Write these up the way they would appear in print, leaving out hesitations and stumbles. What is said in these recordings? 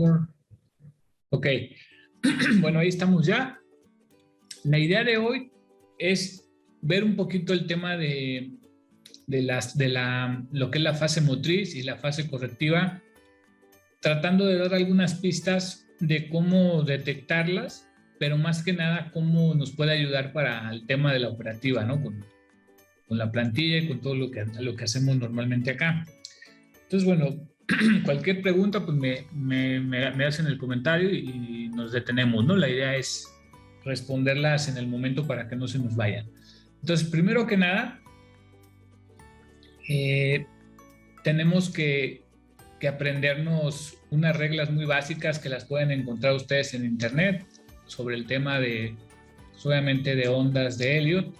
record. Ok. Bueno, ahí estamos ya. La idea de hoy es ver un poquito el tema de lo que es la fase motriz y la fase correctiva, tratando de dar algunas pistas de cómo detectarlas, pero más que nada cómo nos puede ayudar para el tema de la operativa, ¿no? Con la plantilla y con todo lo que hacemos normalmente acá. Entonces, bueno, cualquier pregunta, pues me hacen el comentario y nos detenemos, ¿no? La idea es responderlas en el momento para que no se nos vayan. Entonces, primero que nada, tenemos que aprendernos unas reglas muy básicas que las pueden encontrar ustedes en internet sobre el tema de, pues, obviamente, de ondas de Elliott.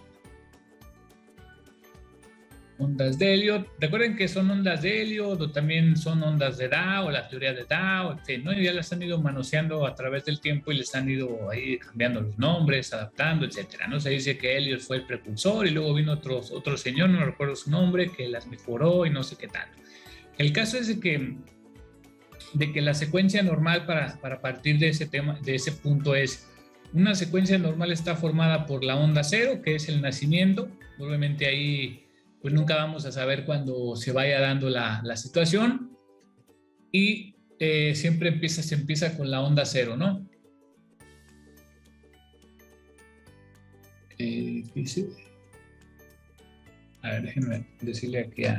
Ondas de Elliott, recuerden que son ondas de Elliott o también son ondas de Dow o la teoría de Dow, en fin, ¿no? Y ya las han ido manoseando a través del tiempo y les han ido ahí cambiando los nombres, adaptando, etcétera, ¿no? Se dice que Elliott fue el precursor y luego vino otro señor, no recuerdo su nombre, que las mejoró y no sé qué tanto. El caso es de que la secuencia normal para partir de ese tema, de ese punto es, una secuencia normal está formada por la onda cero, que es el nacimiento. Obviamente ahí pues nunca vamos a saber cuándo se vaya dando la situación, y siempre se empieza con la onda cero, ¿no? A ver, déjenme decirle aquí a...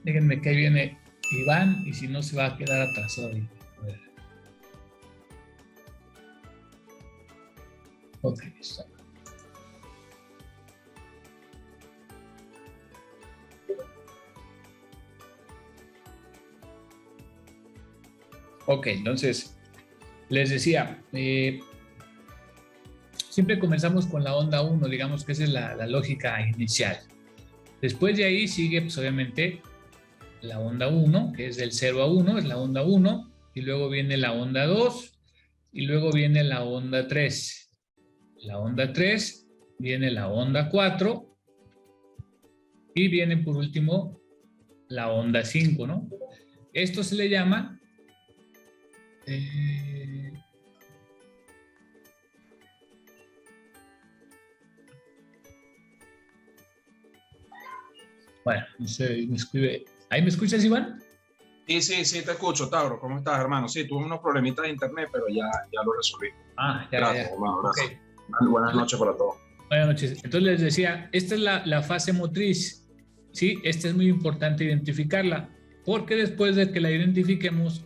Déjenme que ahí viene Iván, y si no se va a quedar atrasado ahí. A ver. Ok, está. Ok, entonces, les decía, siempre comenzamos con la onda 1, digamos que esa es la lógica inicial. Después de ahí sigue, pues obviamente, la onda 1, que es del 0 a 1, es la onda 1, y luego viene la onda 2, y luego viene la onda 3. La onda 3, viene la onda 4, y viene por último la onda 5, ¿no? Esto se le llama... bueno, no sé, me escribe... ¿Ahí me escuchas, Iván? Sí, te escucho, Tauro. ¿Cómo estás, hermano? Sí, tuve unos problemitas de internet, pero ya lo resolví. Gracias, hermano, gracias. Okay. Buenas noches para todos. Buenas noches. Entonces les decía, esta es la fase motriz, ¿sí? Esta es muy importante identificarla, porque después de que la identifiquemos,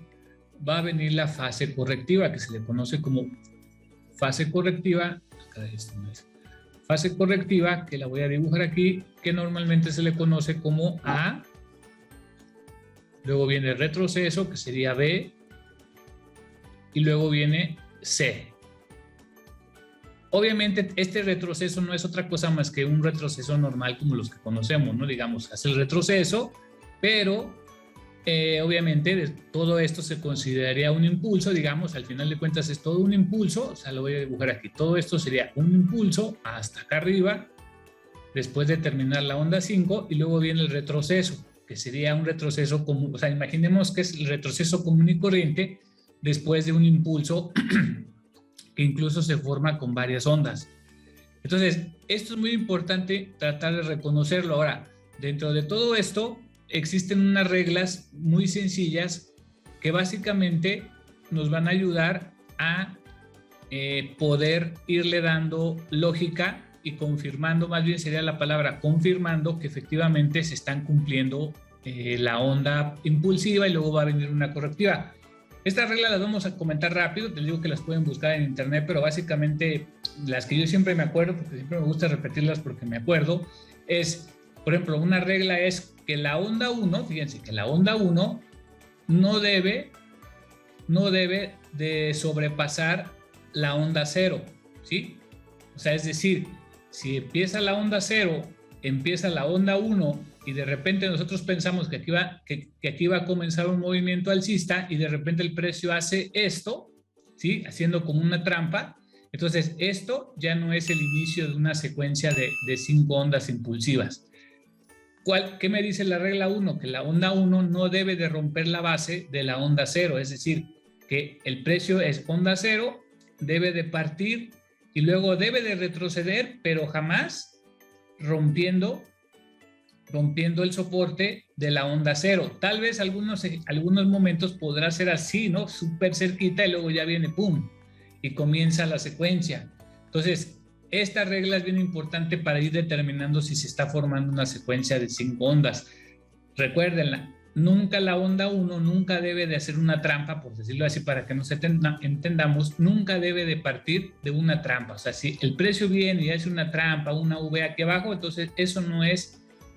va a venir la fase correctiva, que se le conoce como fase correctiva. Fase correctiva, que la voy a dibujar aquí, que normalmente se le conoce como A. Luego viene retroceso, que sería B, y luego viene C. Obviamente, este retroceso no es otra cosa más que un retroceso normal como los que conocemos, ¿no? Digamos, hace el retroceso, pero obviamente todo esto se consideraría un impulso, digamos, al final de cuentas es todo un impulso, o sea, lo voy a dibujar aquí. Todo esto sería un impulso hasta acá arriba, después de terminar la onda 5, y luego viene el retroceso, que sería un retroceso común, o sea, imaginemos que es el retroceso común y corriente después de un impulso que incluso se forma con varias ondas. Entonces, esto es muy importante tratar de reconocerlo. Ahora, dentro de todo esto, existen unas reglas muy sencillas que básicamente nos van a ayudar a poder irle dando lógica y confirmando, más bien sería la palabra confirmando, que efectivamente se están cumpliendo la onda impulsiva y luego va a venir una correctiva. Estas reglas las vamos a comentar rápido, te digo que las pueden buscar en internet, pero básicamente las que yo siempre me acuerdo, porque siempre me gusta repetirlas porque me acuerdo, es, por ejemplo, una regla es que la onda 1, fíjense que la onda 1 no debe de sobrepasar la onda 0, ¿sí? O sea, es decir, si empieza la onda 0, empieza la onda 1 y de repente nosotros pensamos que aquí va a comenzar un movimiento alcista y de repente el precio hace esto, ¿sí? Haciendo como una trampa, Entonces, esto ya no es el inicio de una secuencia de 5 ondas impulsivas. ¿Qué me dice la regla 1? Que la onda 1 no debe de romper la base de la onda 0, es decir, que el precio es onda 0, debe de partir y luego debe de retroceder, pero jamás rompiendo el soporte de la onda 0. Tal vez algunos momentos podrá ser así, ¿no? Súper cerquita y luego ya viene ¡pum! Y comienza la secuencia. Entonces, esta regla es bien importante para ir determinando si se está formando una secuencia de 5 ondas. Recuérdenla, nunca la onda 1 nunca debe de hacer una trampa, por decirlo así, para que nos entendamos, nunca debe de partir de una trampa. O sea, si el precio viene y hace una trampa, una V aquí abajo, entonces eso no es,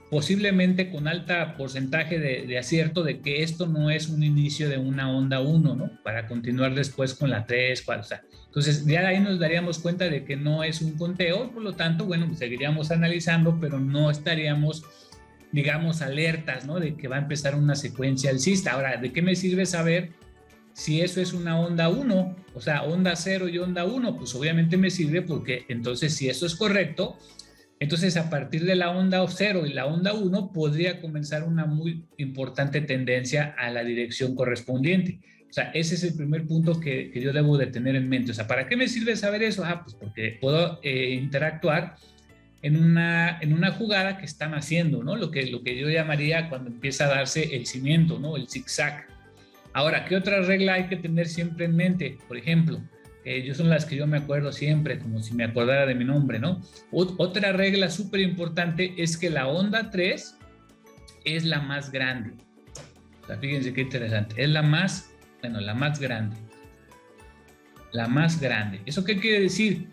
posiblemente con alta porcentaje de acierto, de que esto no es un inicio de una onda 1, ¿no? Para continuar después con la 3, 4, o sea, entonces ya ahí nos daríamos cuenta de que no es un conteo, por lo tanto, bueno, pues seguiríamos analizando, pero no estaríamos, digamos, alertas, ¿no? De que va a empezar una secuencia alcista. Ahora, ¿de qué me sirve saber si eso es una onda 1? O sea, onda 0 y onda 1, pues obviamente me sirve porque entonces si eso es correcto, entonces a partir de la onda 0 y la onda 1 podría comenzar una muy importante tendencia a la dirección correspondiente. O sea, ese es el primer punto que yo debo de tener en mente. O sea, ¿para qué me sirve saber eso? Pues porque puedo interactuar en una jugada que están haciendo, ¿no? Lo que yo llamaría cuando empieza a darse el cimiento, ¿no? El zigzag. Ahora, ¿qué otra regla hay que tener siempre en mente? Por ejemplo, son las que yo me acuerdo siempre, como si me acordara de mi nombre, ¿no? Otra regla súper importante es que la onda 3 es la más grande. O sea, fíjense qué interesante. Es la más grande. La más grande. ¿Eso qué quiere decir?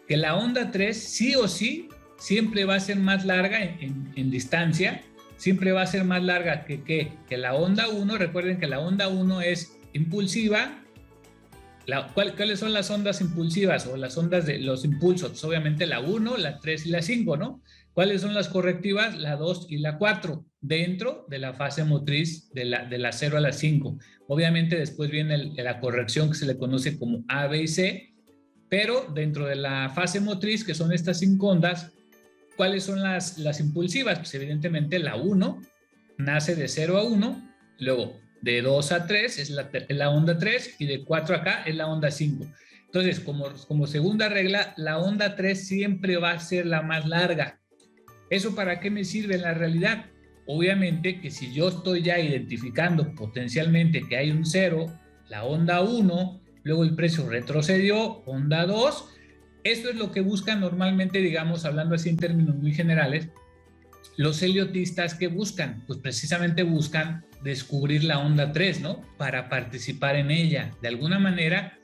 Que la onda 3 sí o sí siempre va a ser más larga en distancia, siempre va a ser más larga que la onda 1. Recuerden que la onda 1 es impulsiva. ¿Cuáles son las ondas impulsivas o las ondas de los impulsos? Obviamente la 1, la 3 y la 5, ¿no? ¿Cuáles son las correctivas? La 2 y la 4, dentro de la fase motriz de la 0 a la 5. Obviamente después viene la corrección que se le conoce como A, B y C, pero dentro de la fase motriz, que son estas 5 ondas, ¿cuáles son las impulsivas? Pues evidentemente la 1 nace de 0 a 1, luego de 2 a 3 es la onda 3 y de 4 acá es la onda 5. Entonces, como segunda regla, la onda 3 siempre va a ser la más larga. ¿Eso para qué me sirve en la realidad? Obviamente que si yo estoy ya identificando potencialmente que hay un 0, la onda 1, luego el precio retrocedió, onda 2, esto es lo que buscan normalmente, digamos, hablando así en términos muy generales, los heliotistas. ¿Que buscan? Pues precisamente buscan descubrir la onda 3, ¿no? Para participar en ella. De alguna manera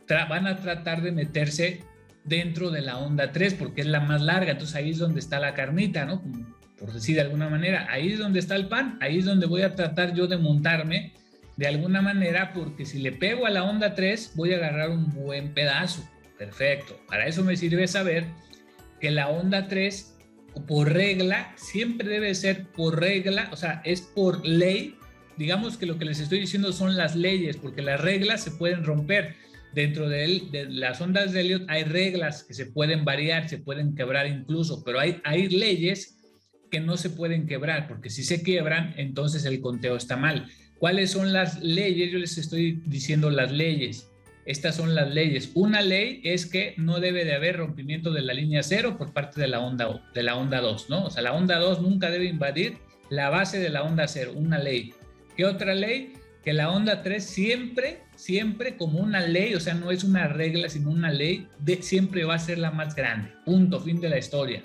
van a tratar de meterse dentro de la onda 3 porque es la más larga, entonces ahí es donde está la carnita, ¿no? Por decir de alguna manera, ahí es donde está el pan, ahí es donde voy a tratar yo de montarme de alguna manera, porque si le pego a la onda 3 voy a agarrar un buen pedazo. Perfecto. Para eso me sirve saber que la onda 3, por regla, siempre debe ser por regla, o sea, es por ley. Digamos que lo que les estoy diciendo son las leyes, porque las reglas se pueden romper. Dentro de las ondas de Elliott hay reglas que se pueden variar, se pueden quebrar incluso, pero hay leyes que no se pueden quebrar, porque si se quiebran, entonces el conteo está mal. ¿Cuáles son las leyes? Yo les estoy diciendo las leyes. Estas son las leyes. Una ley es que no debe de haber rompimiento de la línea 0 por parte de la onda 2, ¿no? O sea, la onda 2 nunca debe invadir la base de la onda 0, una ley. ¿Qué otra ley? Que la onda 3 siempre como una ley, o sea, no es una regla, sino una ley, siempre va a ser la más grande. Punto, fin de la historia.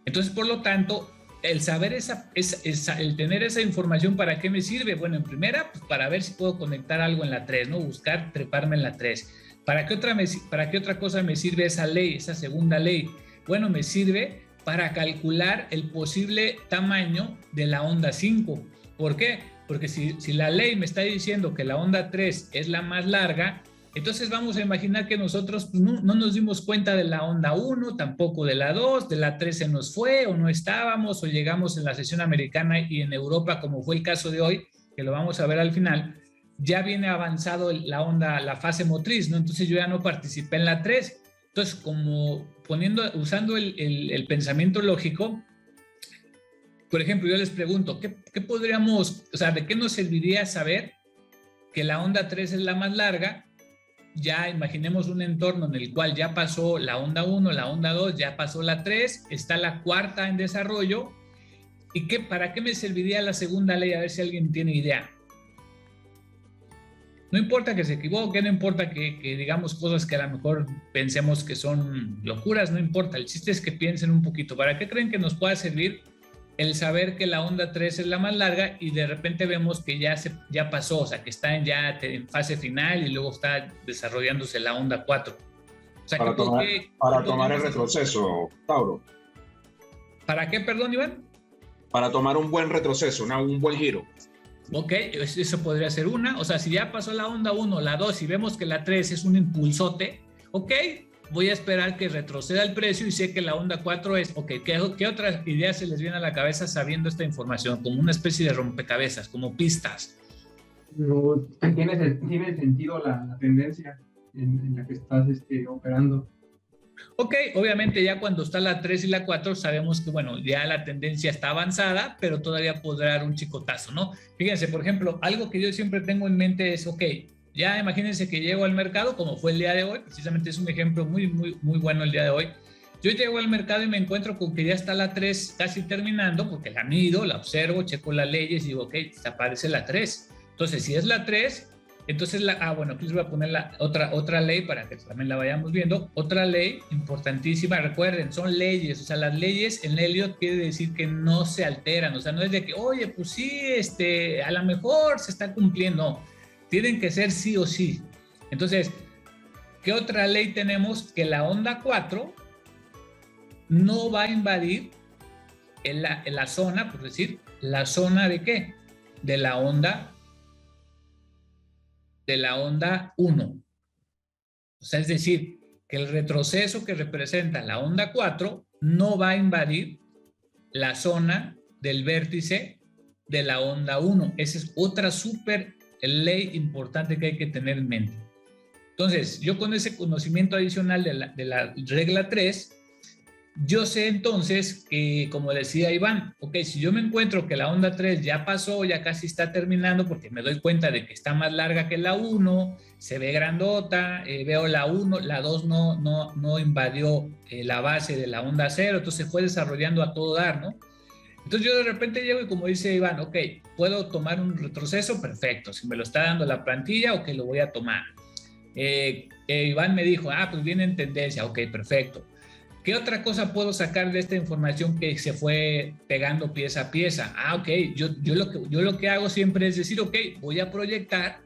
Entonces, por lo tanto, el saber el tener esa información, ¿para qué me sirve? Bueno, en primera, pues para ver si puedo conectar algo en la 3, ¿no? Buscar treparme en la 3. ¿Para qué otra cosa me sirve esa ley, esa segunda ley? Bueno, me sirve para calcular el posible tamaño de la onda 5. ¿Por qué? Porque si la ley me está diciendo que la onda 3 es la más larga, entonces vamos a imaginar que nosotros pues, no nos dimos cuenta de la onda 1, tampoco de la 2, de la 3 se nos fue o no estábamos, o llegamos en la sesión americana y en Europa, como fue el caso de hoy, que lo vamos a ver al final, ya viene avanzado la onda, la fase motriz, ¿no? Entonces yo ya no participé en la 3. Entonces, como usando el pensamiento lógico, por ejemplo, yo les pregunto, ¿qué podríamos, o sea, de qué nos serviría saber que la onda 3 es la más larga? Ya imaginemos un entorno en el cual ya pasó la onda 1, la onda 2, ya pasó la 3, está la cuarta en desarrollo. ¿Y para qué me serviría la segunda ley? A ver si alguien tiene idea. No importa que se equivoque, no importa que digamos cosas que a lo mejor pensemos que son locuras, no importa. El chiste es que piensen un poquito. ¿Para qué creen que nos pueda servir el saber que la onda 3 es la más larga y de repente vemos que ya pasó, o sea, que está en fase final y luego está desarrollándose la onda 4? O sea, para tomar el retroceso, Tauro. ¿Para qué, perdón, Iván? Para tomar un buen retroceso, un buen giro. Ok, eso podría ser una. O sea, si ya pasó la onda 1, la 2 y vemos que la 3 es un impulsote, ok, voy a esperar que retroceda el precio y sé que la onda 4 es, ok, ¿qué otras ideas se les viene a la cabeza sabiendo esta información? Como una especie de rompecabezas, como pistas. No, tiene sentido la tendencia en la que estás operando. Ok, obviamente ya cuando está la 3 y la 4 sabemos que, bueno, ya la tendencia está avanzada, pero todavía podrá dar un chicotazo, ¿no? Fíjense, por ejemplo, algo que yo siempre tengo en mente es, ok, ya imagínense que llego al mercado, como fue el día de hoy, precisamente es un ejemplo muy bueno el día de hoy. Yo llego al mercado y me encuentro con que ya está la 3 casi terminando, porque la mido, la observo, checo las leyes y digo, ok, aparece la 3. Entonces, si es la 3, entonces, bueno, aquí les voy a poner otra ley para que también la vayamos viendo. Otra ley importantísima, recuerden, son leyes, o sea, las leyes en Elliott quiere decir que no se alteran, o sea, no es de que, oye, pues sí, a lo mejor se está cumpliendo, no, tienen que ser sí o sí. Entonces, ¿qué otra ley tenemos? Que la onda 4 no va a invadir en la zona, por decir, ¿la zona de qué? De la onda 1. O sea, es decir, que el retroceso que representa la onda 4 no va a invadir la zona del vértice de la onda 1. Esa es otra súper ley importante que hay que tener en mente. Entonces, yo con ese conocimiento adicional de la regla 3, yo sé entonces que, como decía Iván, ok, si yo me encuentro que la onda 3 ya pasó, ya casi está terminando, porque me doy cuenta de que está más larga que la 1, se ve grandota, veo la 1, la 2 no invadió la base de la onda 0, entonces fue desarrollando a todo dar, ¿no? Entonces yo de repente llego y como dice Iván, ok, ¿puedo tomar un retroceso? Perfecto, si me lo está dando la plantilla, ok, lo voy a tomar. Iván me dijo, pues viene en tendencia, ok, perfecto. ¿Qué otra cosa puedo sacar de esta información que se fue pegando pieza a pieza? Ok, yo lo que hago siempre es decir, ok, voy a proyectar,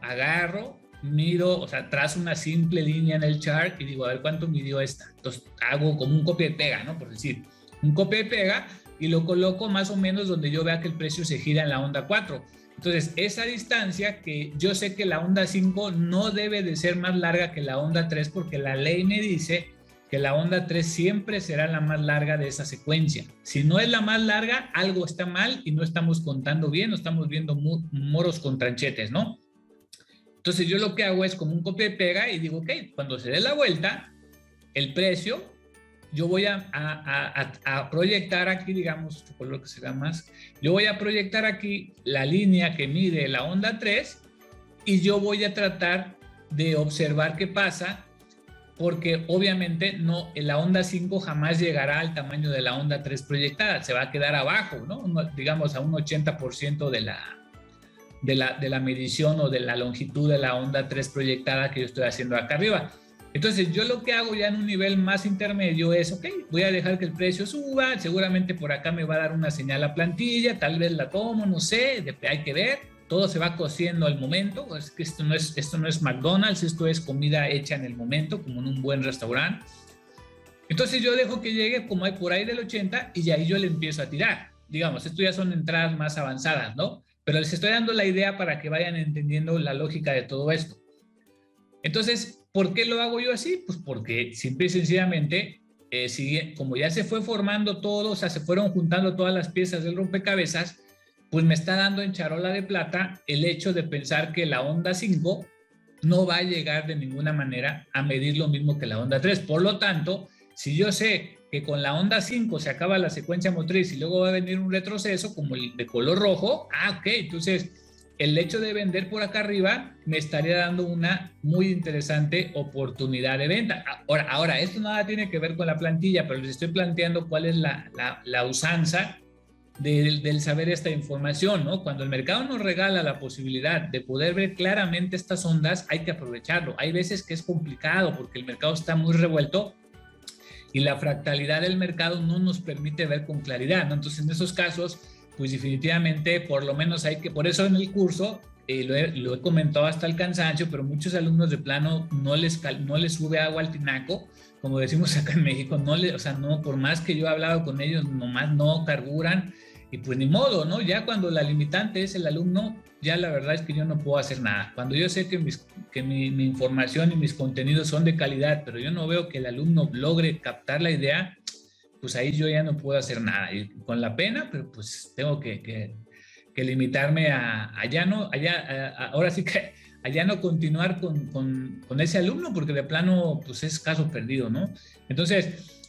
agarro, mido, o sea, trazo una simple línea en el chart y digo, a ver cuánto midió esta. Entonces hago como un copia y pega, ¿no? Por decir, un copia y pega y lo coloco más o menos donde yo vea que el precio se gira en la onda 4. Entonces, esa distancia que yo sé que la onda 5 no debe de ser más larga que la onda 3 porque la ley me dice que la onda 3 siempre será la más larga de esa secuencia. Si no es la más larga, algo está mal y no estamos contando bien, no estamos viendo moros con tranchetes, ¿no? Entonces yo lo que hago es como un copia y pega y digo, ok, cuando se dé la vuelta, el precio, yo voy a proyectar aquí, digamos, por lo que se da más, yo voy a proyectar aquí la línea que mide la onda 3 y yo voy a tratar de observar qué pasa porque obviamente la onda 5 jamás llegará al tamaño de la onda 3 proyectada, se va a quedar abajo, ¿no? Digamos a un 80% de la medición o de la longitud de la onda 3 proyectada que yo estoy haciendo acá arriba. Entonces yo lo que hago ya en un nivel más intermedio es, ok, voy a dejar que el precio suba, seguramente por acá me va a dar una señal a plantilla, tal vez la tomo, no sé, hay que ver. Todo se va cociendo al momento, es que esto no es McDonald's, esto es comida hecha en el momento, como en un buen restaurante. Entonces yo dejo que llegue como hay por ahí del 80 y ahí yo le empiezo a tirar. Digamos, esto ya son entradas más avanzadas, ¿no? Pero les estoy dando la idea para que vayan entendiendo la lógica de todo esto. Entonces, ¿por qué lo hago yo así? Pues porque simple y sencillamente, como ya se fue formando todo, o sea, se fueron juntando todas las piezas del rompecabezas, pues me está dando en charola de plata el hecho de pensar que la onda 5 no va a llegar de ninguna manera a medir lo mismo que la onda 3. Por lo tanto, si yo sé que con la onda 5 se acaba la secuencia motriz y luego va a venir un retroceso como el de color rojo, ok, entonces el hecho de vender por acá arriba me estaría dando una muy interesante oportunidad de venta. Ahora esto nada tiene que ver con la plantilla, pero les estoy planteando cuál es la usanza del saber esta información, ¿no? Cuando el mercado nos regala la posibilidad de poder ver claramente estas ondas, hay que aprovecharlo. Hay veces que es complicado porque el mercado está muy revuelto y la fractalidad del mercado no nos permite ver con claridad, ¿no? Entonces, en esos casos, pues definitivamente, por lo menos hay que, por eso en el curso, lo he comentado hasta el cansancio, pero muchos alumnos de plano no les sube agua al tinaco, como decimos acá en México, o sea, no, por más que yo he hablado con ellos, nomás no carburan, y pues ni modo, ¿no? Ya cuando la limitante es el alumno, ya la verdad es que yo no puedo hacer nada. Cuando yo sé que mi información y mis contenidos son de calidad, pero yo no veo que el alumno logre captar la idea, pues ahí yo ya no puedo hacer nada. Y con la pena, pero pues tengo que limitarme ahora sí que a ya no continuar con ese alumno, porque de plano, pues es caso perdido, ¿no? Entonces,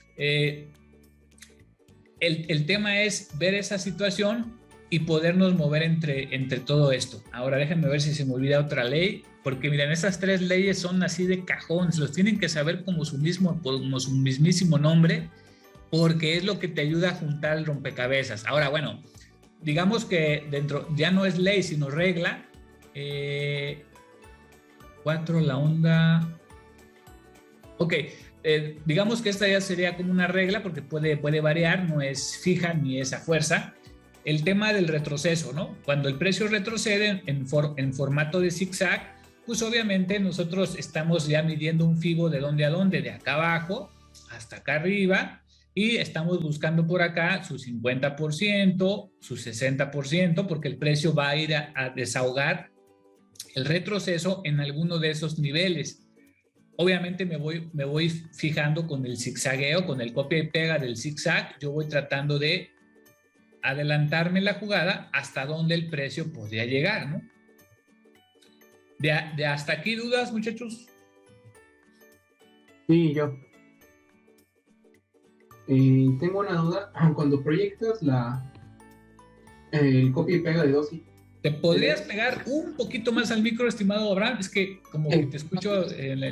el tema es ver esa situación y podernos mover entre todo esto. Ahora déjenme ver si se me olvida otra ley, porque miren, esas 3 leyes son así de cajón, los tienen que saber como su mismísimo nombre, porque es lo que te ayuda a juntar el rompecabezas. Ahora, bueno, digamos que dentro, ya no es ley, sino regla. 4, la onda. Ok, digamos que esta ya sería como una regla, porque puede variar, no es fija ni es a fuerza. El tema del retroceso, ¿no? Cuando el precio retrocede en formato de zigzag, pues obviamente nosotros estamos ya midiendo un FIBO de dónde a dónde, de acá abajo hasta acá arriba, y estamos buscando por acá su 50%, su 60%, porque el precio va a ir a desahogar el retroceso en alguno de esos niveles. Obviamente me voy fijando con el zigzagueo, con el copia y pega del zigzag, yo voy tratando de adelantarme la jugada hasta donde el precio podría llegar, ¿no? ¿De hasta aquí dudas, muchachos? Sí, yo. Tengo una duda. Cuando proyectas el copia y pega de 2 y... ¿Te podrías pegar un poquito más al micro, estimado Abraham? Es que como que te escucho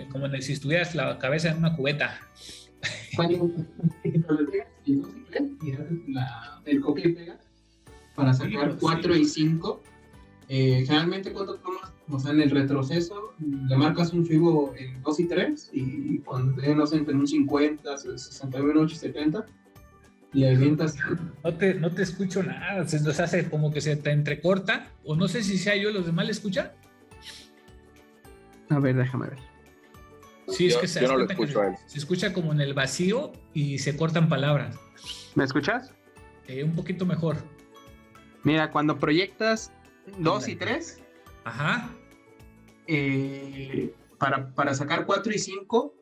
como si estuvieras la cabeza en una cubeta. Cuando le pegas el 2 y 3 y haces el copia y pega para sacar 4 y 5, generalmente cuando tomas, o sea, en el retroceso, le marcas un FIBO en 2 y 3 y cuando te no sé, entre un 50, 61, 8 y 70, le avientas. No te escucho nada, se nos hace como que se te entrecorta, o no sé si sea yo, ¿los demás le escuchan? A ver, déjame ver. Sí, es que yo no lo escucho a él. Se escucha como en el vacío y se cortan palabras. ¿Me escuchas? Un poquito mejor. Mira, cuando proyectas 2 y 3, ajá, para sacar 4 y 5,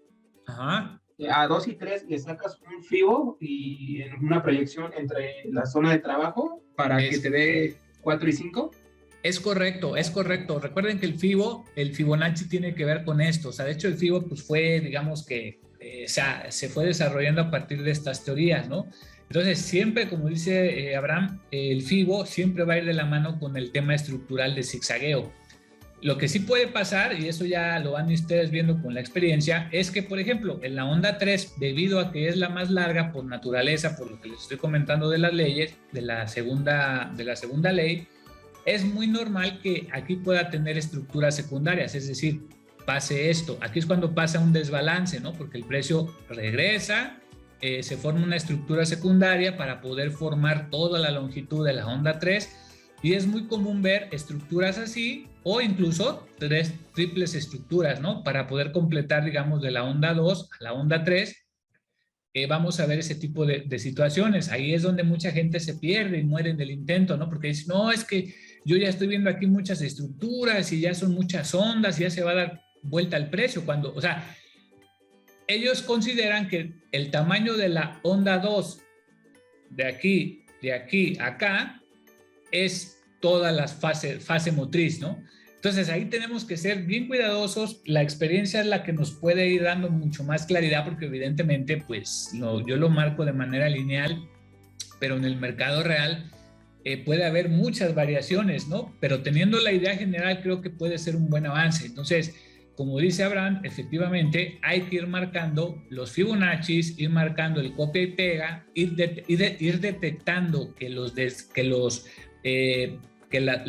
ajá, a 2 y 3 le sacas un FIBO y en una proyección entre la zona de trabajo para que te dé 4 y 5. Es correcto, es correcto. Recuerden que el Fibonacci tiene que ver con esto. O sea, de hecho el Fibo pues fue, digamos que, se fue desarrollando a partir de estas teorías, ¿no? Entonces siempre, como dice Abraham, el Fibo siempre va a ir de la mano con el tema estructural de zigzagueo. Lo que sí puede pasar, y eso ya lo van ustedes viendo con la experiencia, es que, por ejemplo, en la onda 3, debido a que es la más larga por naturaleza, por lo que les estoy comentando de las leyes, de la segunda ley, es muy normal que aquí pueda tener estructuras secundarias, es decir, pase esto. Aquí es cuando pasa un desbalance, ¿no? Porque el precio regresa, se forma una estructura secundaria para poder formar toda la longitud de la onda 3, y es muy común ver estructuras así o incluso triples estructuras, ¿no? Para poder completar, digamos, de la onda 2 a la onda 3, vamos a ver ese tipo de situaciones. Ahí es donde mucha gente se pierde y muere en el intento, ¿no? Porque dice, no, es que yo ya estoy viendo aquí muchas estructuras y ya son muchas ondas y ya se va a dar vuelta al precio. O sea, ellos consideran que el tamaño de la onda 2 de aquí a acá es toda la fase motriz, ¿no? Entonces ahí tenemos que ser bien cuidadosos. La experiencia es la que nos puede ir dando mucho más claridad, porque evidentemente pues yo lo marco de manera lineal, pero en el mercado real puede haber muchas variaciones, ¿no? Pero teniendo la idea general creo que puede ser un buen avance. Entonces, como dice Abraham, efectivamente hay que ir marcando los Fibonacci, ir marcando el copia y pega, ir detectando que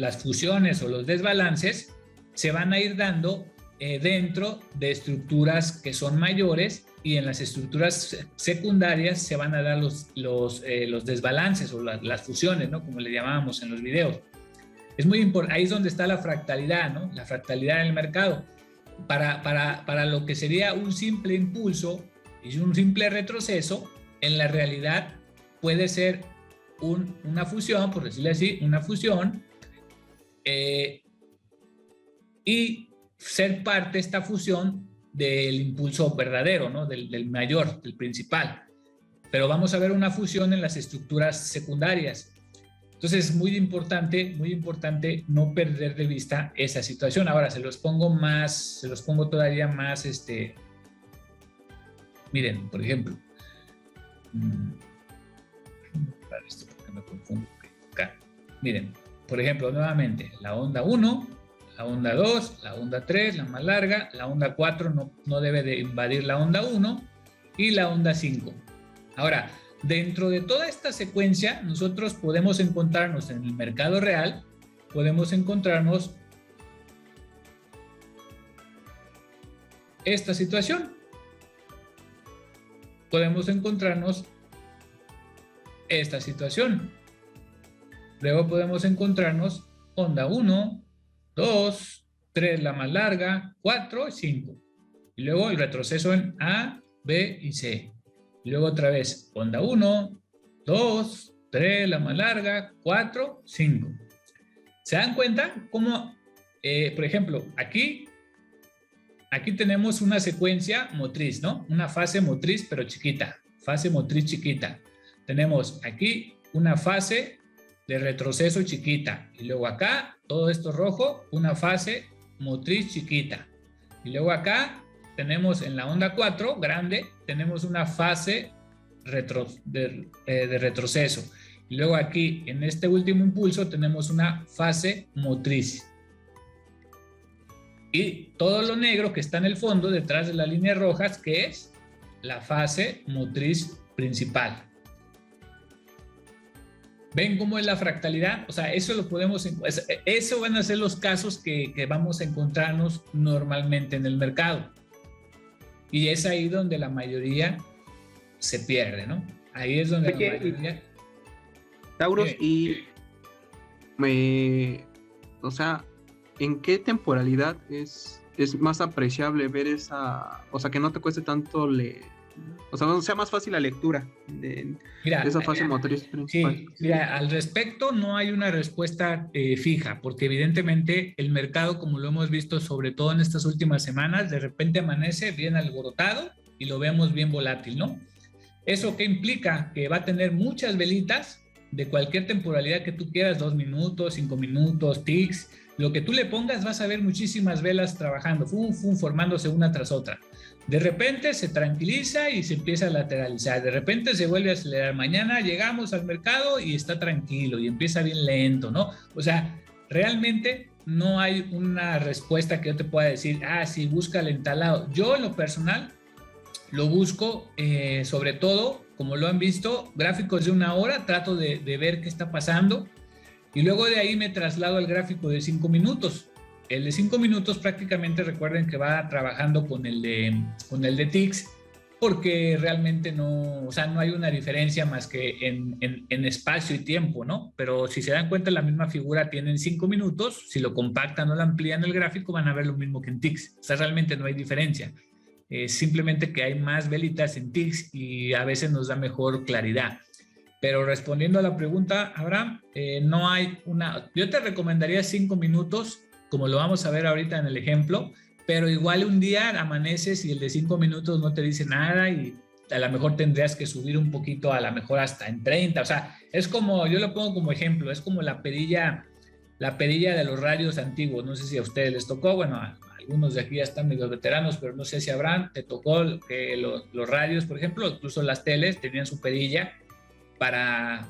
las fusiones o los desbalances se van a ir dando dentro de estructuras que son mayores, y en las estructuras secundarias se van a dar los desbalances o las fusiones, ¿no? Como le llamábamos en los videos. Es muy importante, ahí es donde está la fractalidad, ¿no? La fractalidad del mercado. Para lo que sería un simple impulso y un simple retroceso, en la realidad puede ser una fusión, por decirlo así, una fusión, y ser parte de esta fusión del impulso verdadero, ¿no? Del mayor, del principal. Pero vamos a ver una fusión en las estructuras secundarias. Entonces es muy importante no perder de vista esa situación. Ahora se los pongo todavía más, miren, por ejemplo, para esto porque me confundo acá. Miren, por ejemplo, nuevamente, la onda 1, la onda 2, la onda 3, la más larga, la onda 4 no debe de invadir la onda 1, y la onda 5. Ahora, dentro de toda esta secuencia, nosotros podemos encontrarnos en el mercado real, podemos encontrarnos esta situación. Podemos encontrarnos esta situación. Luego podemos encontrarnos onda 1, 2, 3 la más larga, 4 y 5. Y luego el retroceso en A, B y C. Y luego otra vez onda 1, 2, 3 la más larga, 4, 5. ¿Se dan cuenta cómo, por ejemplo, aquí tenemos una secuencia motriz, ¿no? Una fase motriz pero chiquita, fase motriz chiquita. Tenemos aquí una fase de retroceso chiquita, y luego acá, todo esto rojo, una fase motriz chiquita, y luego acá tenemos en la onda 4 grande, tenemos una fase de retroceso, y luego aquí en este último impulso tenemos una fase motriz, y todo lo negro que está en el fondo detrás de las líneas rojas, que es la fase motriz principal. ¿Ven cómo es la fractalidad? O sea, eso van a ser los casos que vamos a encontrarnos normalmente en el mercado. Y es ahí donde la mayoría se pierde, ¿no? Ahí es donde la mayoría... Tauros, o sea, ¿en qué temporalidad es más apreciable ver esa... O sea, que no te cueste tanto o sea más fácil la lectura de esa fase motriz principal? Sí, mira, al respecto no hay una respuesta fija, porque evidentemente el mercado, como lo hemos visto sobre todo en estas últimas semanas, de repente amanece bien alborotado y lo vemos bien volátil, ¿no? ¿Eso qué implica? Que va a tener muchas velitas de cualquier temporalidad que tú quieras, 2 minutos, 5 minutos, ticks, lo que tú le pongas, vas a ver muchísimas velas trabajando, formándose una tras otra. De repente se tranquiliza y se empieza a lateralizar, de repente se vuelve a acelerar. Mañana llegamos al mercado y está tranquilo y empieza bien lento, ¿no? O sea, realmente no hay una respuesta que yo te pueda decir, sí, búscale en tal lado. Yo en lo personal lo busco, sobre todo, como lo han visto, gráficos de 1 hora, trato de ver qué está pasando, y luego de ahí me traslado al gráfico de 5 minutos. El de 5 minutos prácticamente recuerden que va trabajando con el de ticks, porque realmente no hay una diferencia más que en espacio y tiempo, ¿no? Pero si se dan cuenta, la misma figura tiene 5 minutos, si lo compactan o lo amplían el gráfico, van a ver lo mismo que en ticks. O sea, realmente no hay diferencia. Simplemente que hay más velitas en ticks y a veces nos da mejor claridad. Pero respondiendo a la pregunta, Abraham, no hay yo te recomendaría 5 minutos, como lo vamos a ver ahorita en el ejemplo, pero igual un día amaneces y el de 5 minutos no te dice nada y a lo mejor tendrías que subir un poquito, a lo mejor hasta en 30. O sea, es como, yo lo pongo como ejemplo, es como la perilla la perilla de los radios antiguos. No sé si a ustedes les tocó, bueno, algunos de aquí ya están medio veteranos, pero no sé si te tocó que los radios, por ejemplo, incluso las teles tenían su perilla para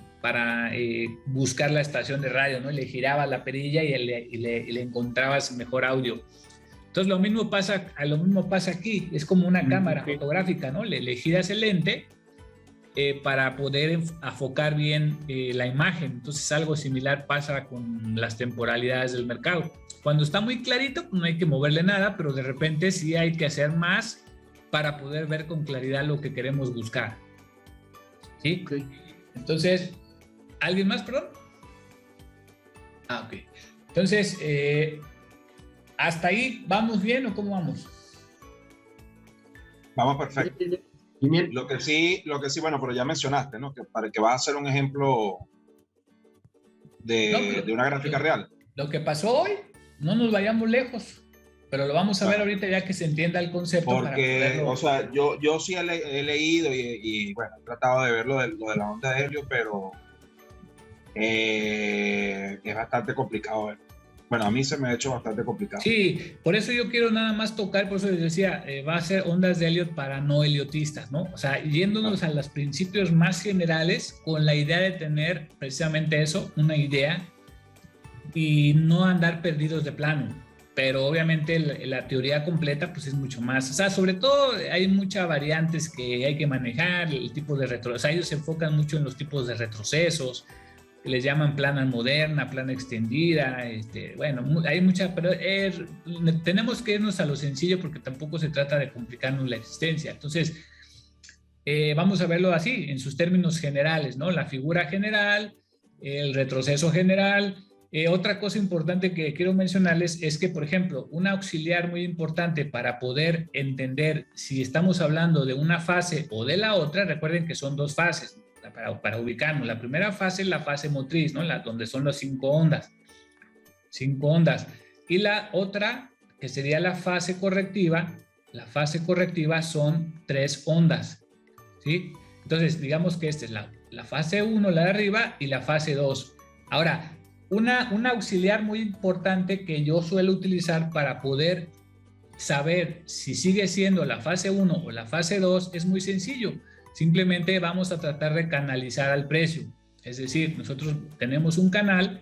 buscar la estación de radio, ¿no? Le girabas la perilla y le encontrabas mejor audio. Entonces lo mismo pasa aquí, es como una cámara fotográfica, ¿no? Le giras el lente para poder enfocar bien la imagen. Entonces algo similar pasa con las temporalidades del mercado. Cuando está muy clarito, pues no hay que moverle nada, pero de repente sí hay que hacer más para poder ver con claridad lo que queremos buscar. ¿Sí? Okay. Entonces, ¿alguien más, perdón? Ok. Entonces, ¿hasta ahí vamos bien o cómo vamos? Vamos perfecto. Lo que sí, bueno, pero ya mencionaste, ¿no? Que para que vas a hacer un ejemplo de una gráfica real. Lo que pasó hoy, no nos vayamos lejos, pero lo vamos a ver ahorita ya que se entienda el concepto. Porque, o sea, yo sí he leído y bueno, he tratado de ver lo de la onda de helio, pero es bastante complicado. Bueno, a mí se me ha hecho bastante complicado. Sí, por eso yo quiero nada más tocar, por eso les decía, va a ser ondas de Elliott para no heliotistas, ¿no? O sea, yéndonos a los principios más generales con la idea de tener precisamente eso, una idea, y no andar perdidos de plano. Pero obviamente la teoría completa pues es mucho más, o sea, sobre todo hay muchas variantes que hay que manejar, el tipo de retrocesos, o sea, ellos se enfocan mucho en los tipos de retrocesos, les llaman plana moderna, plana extendida, bueno, hay mucha, pero tenemos que irnos a lo sencillo porque tampoco se trata de complicarnos la existencia. Entonces, vamos a verlo así, en sus términos generales, ¿no? La figura general, el retroceso general. Otra cosa importante que quiero mencionarles es que, por ejemplo, un auxiliar muy importante para poder entender si estamos hablando de una fase o de la otra, recuerden que son dos fases, para ubicarnos. La primera fase es la fase motriz, ¿no? Donde son las 5 ondas. 5 ondas. Y la otra, que sería la fase correctiva son 3 ondas, ¿sí? Entonces, digamos que esta es la fase 1, la de arriba, y la fase 2. Ahora, un auxiliar muy importante que yo suelo utilizar para poder saber si sigue siendo la fase 1 o la fase 2 es muy sencillo. Simplemente vamos a tratar de canalizar al precio. Es decir, nosotros tenemos un canal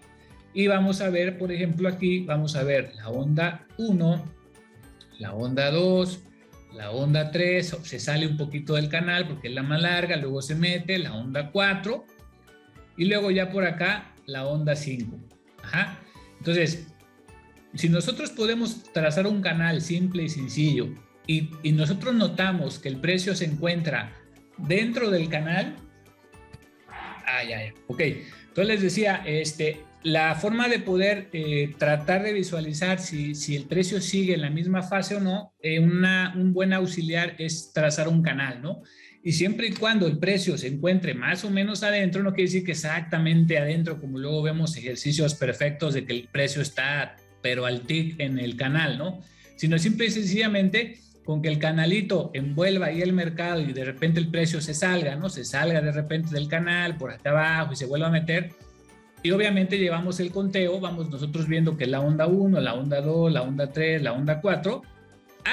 y vamos a ver, por ejemplo, aquí vamos a ver la onda 1, la onda 2, la onda 3, se sale un poquito del canal porque es la más larga, luego se mete la onda 4 y luego ya por acá la onda 5. Ajá. Entonces, si nosotros podemos trazar un canal simple y sencillo y nosotros notamos que el precio se encuentra dentro del canal, ok, entonces les decía, la forma de poder tratar de visualizar si el precio sigue en la misma fase o no, un buen auxiliar es trazar un canal, ¿no? Y siempre y cuando el precio se encuentre más o menos adentro, no quiere decir que exactamente adentro, como luego vemos ejercicios perfectos de que el precio está, pero al tick en el canal, ¿no? Sino simple y sencillamente con que el canalito envuelva ahí el mercado y de repente el precio se salga, ¿no? Se salga de repente del canal por acá abajo y se vuelva a meter. Y obviamente llevamos el conteo, vamos nosotros viendo que la onda 1, la onda 2, la onda 3, la onda 4.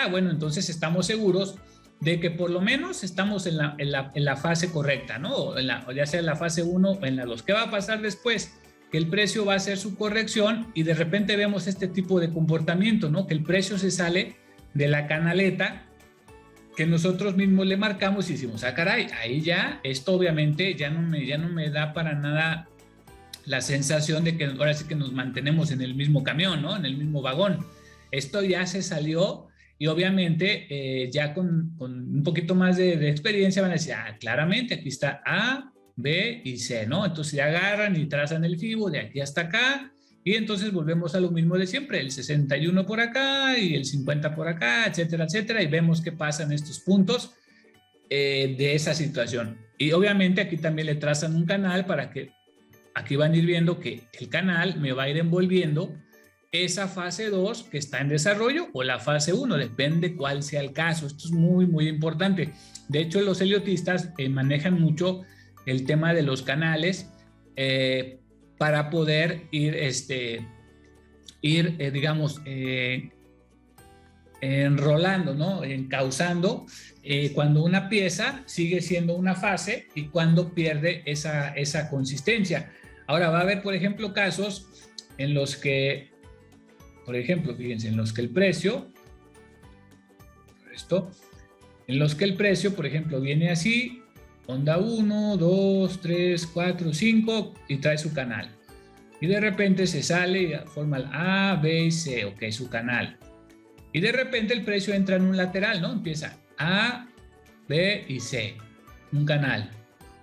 Bueno, entonces estamos seguros de que por lo menos estamos en la fase correcta, ¿no? O ya sea en la fase 1 o en la 2. ¿Qué va a pasar después? Que el precio va a hacer su corrección y de repente vemos este tipo de comportamiento, ¿no? Que el precio se sale de la canaleta que nosotros mismos le marcamos y decimos, caray, ahí ya, esto obviamente ya no me da para nada la sensación de que ahora sí que nos mantenemos en el mismo camión, ¿no? En el mismo vagón. Esto ya se salió y obviamente ya con un poquito más de experiencia van a decir, claramente aquí está A, B y C, ¿no? Entonces ya agarran y trazan el FIBO de aquí hasta acá y entonces volvemos a lo mismo de siempre, el 61 por acá y el 50 por acá, etcétera, etcétera, y vemos qué pasa en estos puntos de esa situación. Y obviamente aquí también le trazan un canal para que aquí van a ir viendo que el canal me va a ir envolviendo esa fase 2 que está en desarrollo o la fase 1, depende cuál sea el caso. Esto es muy, muy importante. De hecho, los heliotistas manejan mucho el tema de los canales para poder ir ir, digamos, enrolando, ¿no? Encauzando cuando una pieza sigue siendo una fase y cuando pierde esa consistencia. Ahora va a haber, por ejemplo, casos en los que, por ejemplo, fíjense, en los que el precio, por ejemplo, viene así, onda 1, 2, 3, 4, 5 y trae su canal. Y de repente se sale y forma el A, B y C, ok, su canal. Y de repente el precio entra en un lateral, ¿no? Empieza A, B y C, un canal.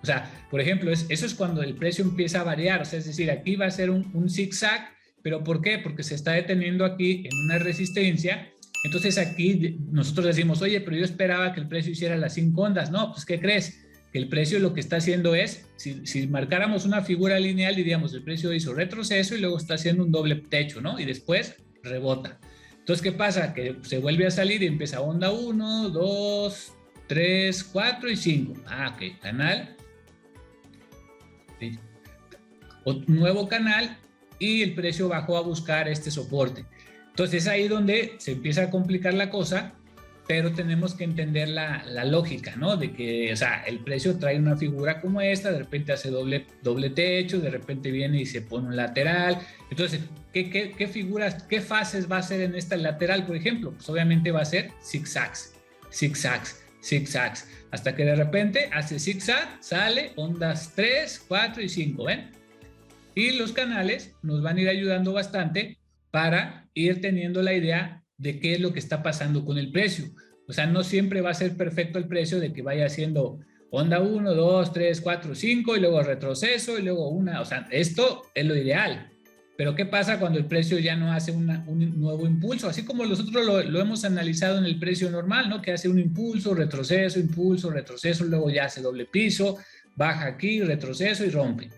O sea, por ejemplo, eso es cuando el precio empieza a variar. O sea, es decir, aquí va a ser un zigzag, ¿pero por qué? Porque se está deteniendo aquí en una resistencia. Entonces aquí nosotros decimos, oye, pero yo esperaba que el precio hiciera las 5 ondas. No, pues ¿qué crees? Que el precio lo que está haciendo es, si marcáramos una figura lineal, diríamos, el precio hizo retroceso y luego está haciendo un doble techo, ¿no? Y después rebota. Entonces, ¿qué pasa? Que se vuelve a salir y empieza onda 1, 2, 3, 4 y 5. Ah, ok, canal. Sí. Un nuevo canal y el precio bajó a buscar este soporte. Entonces, es ahí donde se empieza a complicar la cosa, pero tenemos que entender la lógica, ¿no? De que, o sea, el precio trae una figura como esta, de repente hace doble techo, de repente viene y se pone un lateral. Entonces, ¿qué figuras, qué fases va a ser en esta lateral, por ejemplo? Pues obviamente va a ser zigzags, zigzags, zigzags, hasta que de repente hace zigzag, sale ondas 3, 4 y 5, ¿ven? Y los canales nos van a ir ayudando bastante para ir teniendo la idea de qué es lo que está pasando con el precio. O sea, no siempre va a ser perfecto el precio de que vaya haciendo onda 1, 2, 3, 4, 5 y luego retroceso y luego una. O sea, esto es lo ideal. Pero ¿qué pasa cuando el precio ya no hace un nuevo impulso? Así como nosotros lo hemos analizado en el precio normal, ¿no? Que hace un impulso, retroceso, luego ya hace doble piso, baja aquí, retroceso y rompe.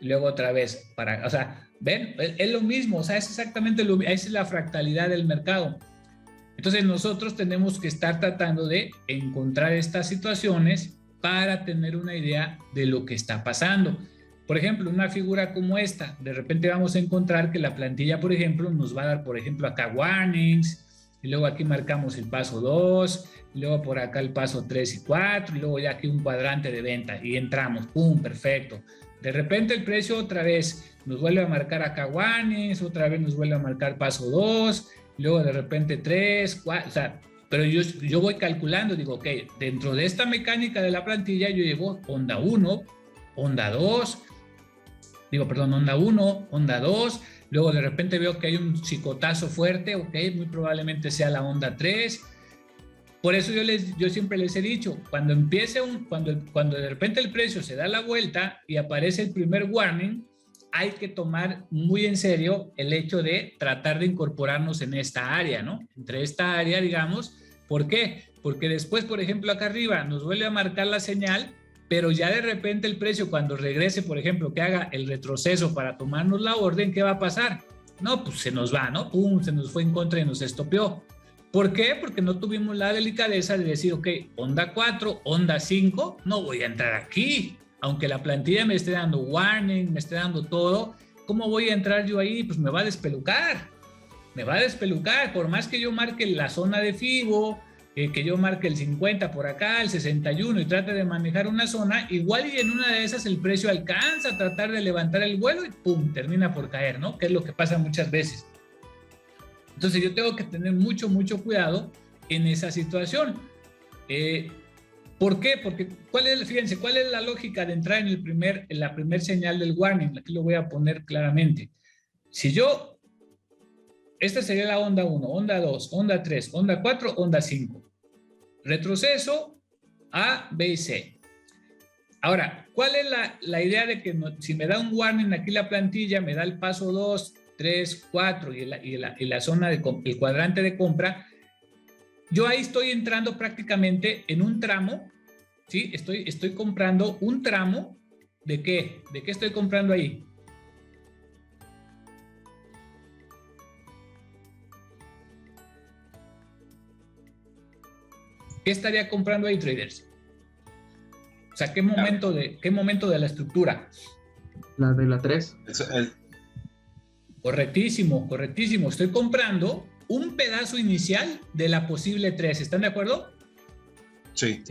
Y luego otra vez, o sea, ¿ven? Es lo mismo, o sea, es exactamente lo mismo, esa es la fractalidad del mercado. Entonces nosotros tenemos que estar tratando de encontrar estas situaciones para tener una idea de lo que está pasando. Por ejemplo, una figura como esta, de repente vamos a encontrar que la plantilla, por ejemplo, nos va a dar, por ejemplo, acá warnings, y luego aquí marcamos el paso 2, y luego por acá el paso 3 y 4, y luego ya aquí un cuadrante de venta, y entramos, ¡pum!, perfecto. De repente el precio otra vez nos vuelve a marcar acá warnings, otra vez nos vuelve a marcar paso 2, luego de repente 3, 4, o sea, pero yo voy calculando, digo, ok, dentro de esta mecánica de la plantilla yo llevo onda 1, onda 2, onda 1, onda 2, luego de repente veo que hay un chicotazo fuerte, ok, muy probablemente sea la onda 3. Por eso yo siempre les he dicho, cuando de repente el precio se da la vuelta y aparece el primer warning, hay que tomar muy en serio el hecho de tratar de incorporarnos en esta área, ¿no? Entre esta área, digamos. ¿Por qué? Porque después, por ejemplo, acá arriba nos vuelve a marcar la señal, pero ya de repente el precio, cuando regrese, por ejemplo, que haga el retroceso para tomarnos la orden, ¿qué va a pasar? No, pues se nos va, ¿no? ¡Pum! Se nos fue en contra y nos estopeó. ¿Por qué? Porque no tuvimos la delicadeza de decir, ok, onda 4, onda 5, no voy a entrar aquí. Aunque la plantilla me esté dando warning, me esté dando todo, ¿cómo voy a entrar yo ahí? Pues me va a despelucar. Me va a despelucar. Por más que yo marque la zona de FIBO, que yo marque el 50 por acá, el 61 y trate de manejar una zona, igual y en una de esas el precio alcanza a tratar de levantar el vuelo y ¡pum!, termina por caer, ¿no? Que es lo que pasa muchas veces. Entonces yo tengo que tener mucho cuidado en esa situación. ¿Por qué? Porque fíjense, ¿cuál es la lógica de entrar en la primer señal del warning? Aquí lo voy a poner claramente. Esta sería la onda 1, onda 2, onda 3, onda 4, onda 5. Retroceso, A, B y C. Ahora, ¿cuál es la idea de que si me da un warning aquí la plantilla, me da el paso 2, 3, 4 y la zona el cuadrante de compra? Yo ahí estoy entrando prácticamente en un tramo, ¿sí? Estoy comprando un tramo. ¿De qué? ¿De qué estoy comprando ahí? ¿Qué estaría comprando ahí, traders? O sea, ¿qué momento de la estructura? La de la 3. Correctísimo, correctísimo. Estoy comprando un pedazo inicial de la posible 3. ¿Están de acuerdo? Sí.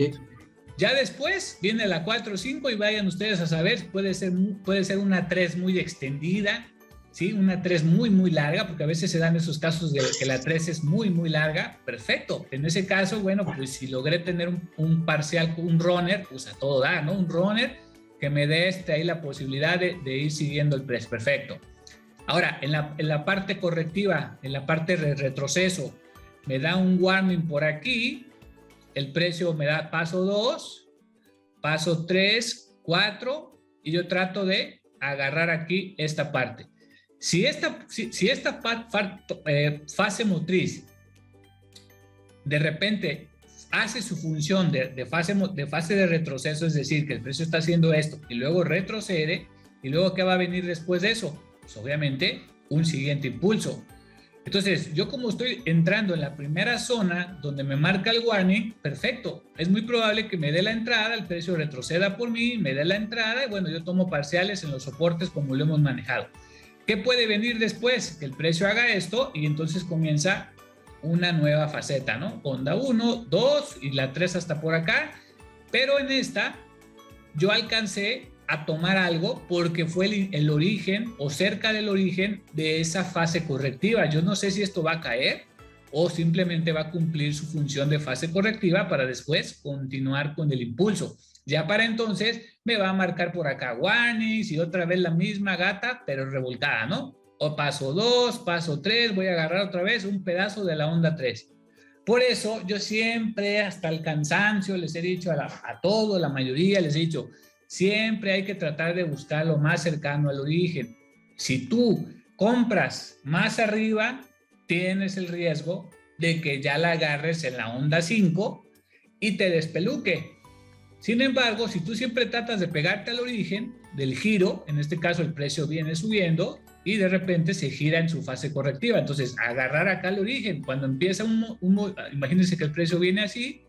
Ya después viene la 4 o 5 y vayan ustedes a saber, puede ser una 3 muy extendida, ¿sí? Una 3 muy, muy larga, porque a veces se dan esos casos de que la 3 es muy, muy larga. Perfecto. En ese caso, bueno, pues si logré tener un parcial, un runner, pues a todo da, ¿no? Un runner que me dé ahí la posibilidad de ir siguiendo el precio. Perfecto. Ahora, en la parte correctiva, en la parte de retroceso, me da un warning por aquí, el precio me da paso 2, paso 3, 4, y yo trato de agarrar aquí esta parte. Si esta fase motriz de repente hace su función de fase de retroceso, es decir, que el precio está haciendo esto y luego retrocede, y luego ¿qué va a venir después de eso? Pues obviamente un siguiente impulso. Entonces, yo como estoy entrando en la primera zona donde me marca el warning, perfecto, es muy probable que me dé la entrada, el precio retroceda por mí, me dé la entrada y bueno, yo tomo parciales en los soportes como lo hemos manejado. ¿Qué puede venir después? Que el precio haga esto y entonces comienza una nueva faceta, ¿no? Onda 1, 2 y la 3 hasta por acá, pero en esta yo alcancé a tomar algo porque fue el origen o cerca del origen de esa fase correctiva. Yo no sé si esto va a caer o simplemente va a cumplir su función de fase correctiva para después continuar con el impulso. Ya para entonces me va a marcar por acá warnings y otra vez la misma gata, pero revolcada, ¿no? O paso 2, paso 3, voy a agarrar otra vez un pedazo de la onda 3. Por eso yo siempre, hasta el cansancio, les he dicho a todos, la mayoría les he dicho, siempre hay que tratar de buscar lo más cercano al origen. Si tú compras más arriba, tienes el riesgo de que ya la agarres en la onda 5 y te despeluque. Sin embargo, si tú siempre tratas de pegarte al origen del giro, en este caso el precio viene subiendo y de repente se gira en su fase correctiva. Entonces, agarrar acá el origen. Cuando empieza imagínense que el precio viene así,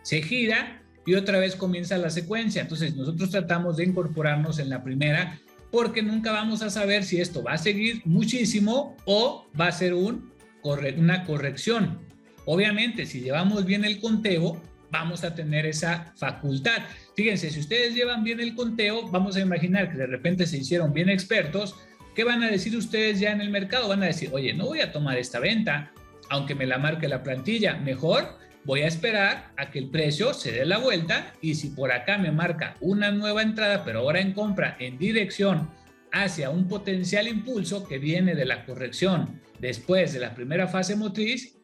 se gira y otra vez comienza la secuencia. Entonces nosotros tratamos de incorporarnos en la primera porque nunca vamos a saber si esto va a seguir muchísimo o va a ser una corrección. Obviamente, si llevamos bien el conteo, vamos a tener esa facultad. Fíjense, si ustedes llevan bien el conteo, vamos a imaginar que de repente se hicieron bien expertos. ¿Qué van a decir ustedes ya en el mercado? Van a decir, oye, no voy a tomar esta venta, aunque me la marque la plantilla. Mejor voy a esperar a que el precio se dé la vuelta y si por acá me marca una nueva entrada, pero ahora en compra, en dirección hacia un potencial impulso que viene de la corrección después de la primera fase motriz,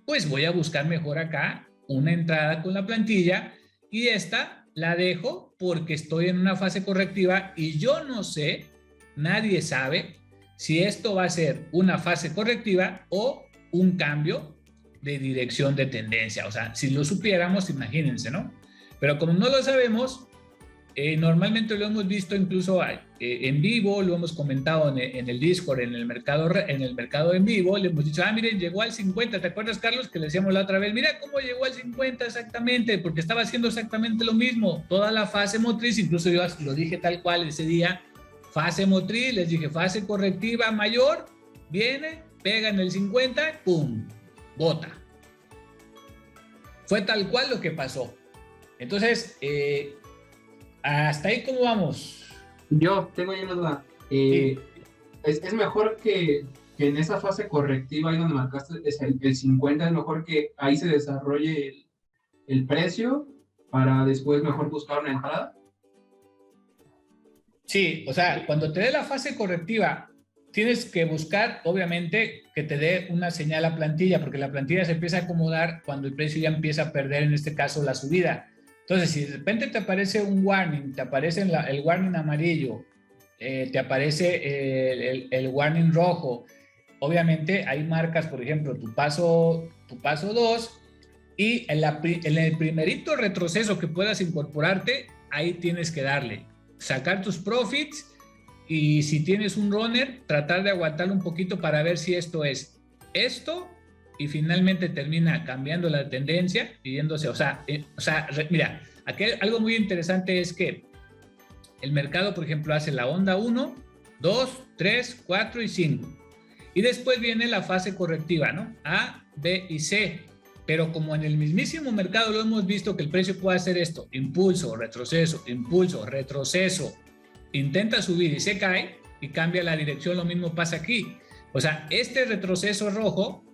pues voy a buscar mejor acá una entrada con la plantilla y esta la dejo porque estoy en una fase correctiva y yo no sé, nadie sabe si esto va a ser una fase correctiva o un cambio de dirección de tendencia. O sea, si lo supiéramos, imagínense, ¿no? Pero como no lo sabemos, normalmente lo hemos visto incluso en vivo, lo hemos comentado en el Discord, en el mercado en vivo, le hemos dicho, miren, llegó al 50, ¿te acuerdas, Carlos? Que le decíamos la otra vez, mira cómo llegó al 50 exactamente, porque estaba haciendo exactamente lo mismo, toda la fase motriz, incluso yo lo dije tal cual ese día, fase motriz, les dije, fase correctiva mayor, viene, pega en el 50, ¡pum!, bota. Fue tal cual lo que pasó. Entonces, hasta ahí, ¿cómo vamos? Yo tengo una duda. Sí. ¿Es mejor que en esa fase correctiva, ahí donde marcaste el 50, es mejor que ahí se desarrolle el precio para después mejor buscar una entrada? Sí, o sea, cuando te dé la fase correctiva, tienes que buscar, obviamente, que te dé una señal a plantilla, porque la plantilla se empieza a acomodar cuando el precio ya empieza a perder, en este caso, la subida. Entonces, si de repente te aparece un warning, te aparece el warning amarillo, te aparece el warning rojo, obviamente hay marcas, por ejemplo, tu paso 2, y en el primerito retroceso que puedas incorporarte, ahí tienes que darle, sacar tus profits, y si tienes un runner, tratar de aguantarlo un poquito para ver si esto es esto y finalmente termina cambiando la tendencia, pidiéndose, mira, aquí algo muy interesante es que el mercado, por ejemplo, hace la onda 1, 2, 3, 4 y 5. Y después viene la fase correctiva, ¿no? A, B y C. Pero como en el mismísimo mercado lo hemos visto que el precio puede hacer esto, impulso, retroceso, intenta subir y se cae y cambia la dirección, lo mismo pasa aquí. O sea, este retroceso rojo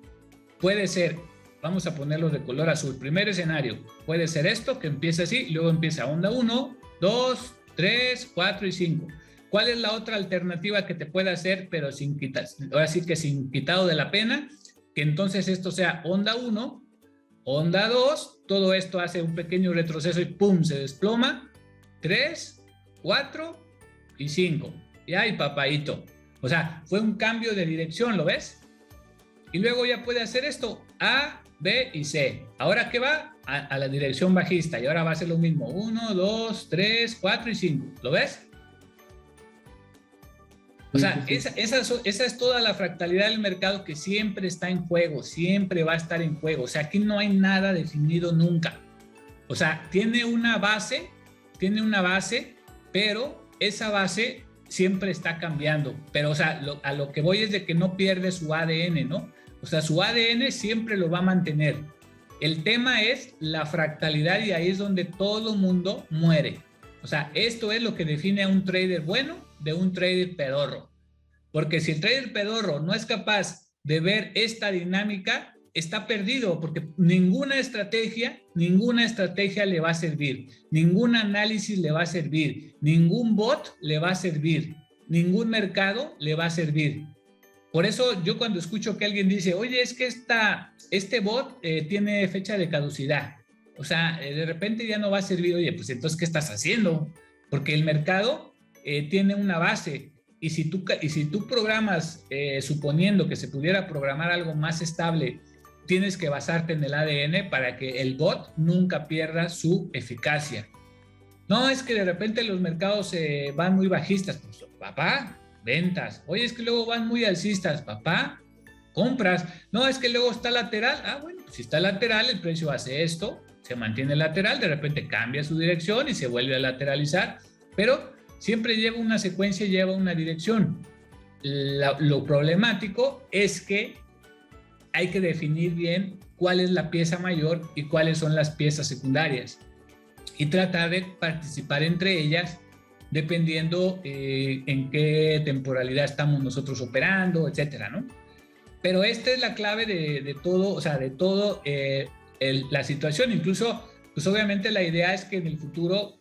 puede ser, vamos a ponerlo de color azul, primer escenario, puede ser esto que empieza así y luego empieza onda 1, 2, 3, 4 y 5. ¿Cuál es la otra alternativa que te puede hacer, pero sin quitar, ahora sí que sin quitado de la pena? Que entonces esto sea onda 1, onda 2, todo esto hace un pequeño retroceso y ¡pum! Se desploma. 3, 4 y 5. Y ¡ay, papaíto! O sea, fue un cambio de dirección, ¿lo ves? Y luego ya puede hacer esto, A, B y C. ¿Ahora qué va? A la dirección bajista. Y ahora va a ser lo mismo, 1, 2, 3, 4 y 5. ¿Lo ves? O sea, esa es toda la fractalidad del mercado que siempre está en juego, siempre va a estar en juego. O sea, aquí no hay nada definido nunca. O sea, tiene una base, pero esa base siempre está cambiando. Pero, o sea, a lo que voy es de que no pierde su ADN, ¿no? O sea, su ADN siempre lo va a mantener. El tema es la fractalidad y ahí es donde todo mundo muere. O sea, esto es lo que define a un trader bueno de un trader pedorro. Porque si el trader pedorro no es capaz de ver esta dinámica, está perdido, porque ninguna estrategia le va a servir, ningún análisis le va a servir, ningún bot le va a servir, ningún mercado le va a servir. Por eso yo cuando escucho que alguien dice, oye, es que este bot tiene fecha de caducidad, o sea, de repente ya no va a servir, oye, pues entonces, ¿qué estás haciendo? Porque el mercado tiene una base, y si tú programas, suponiendo que se pudiera programar algo más estable, tienes que basarte en el ADN para que el bot nunca pierda su eficacia. No, es que de repente los mercados van muy bajistas, pues papá, ventas. Oye, es que luego van muy alcistas, papá, compras. No, es que luego está lateral. Ah, bueno, pues si está lateral, el precio hace esto, se mantiene lateral, de repente cambia su dirección y se vuelve a lateralizar, pero siempre lleva una secuencia, lleva una dirección. Lo problemático es que hay que definir bien cuál es la pieza mayor y cuáles son las piezas secundarias y tratar de participar entre ellas dependiendo en qué temporalidad estamos nosotros operando, etcétera, ¿no? Pero esta es la clave de todo, o sea, de todo la situación. Incluso, pues obviamente la idea es que en el futuro,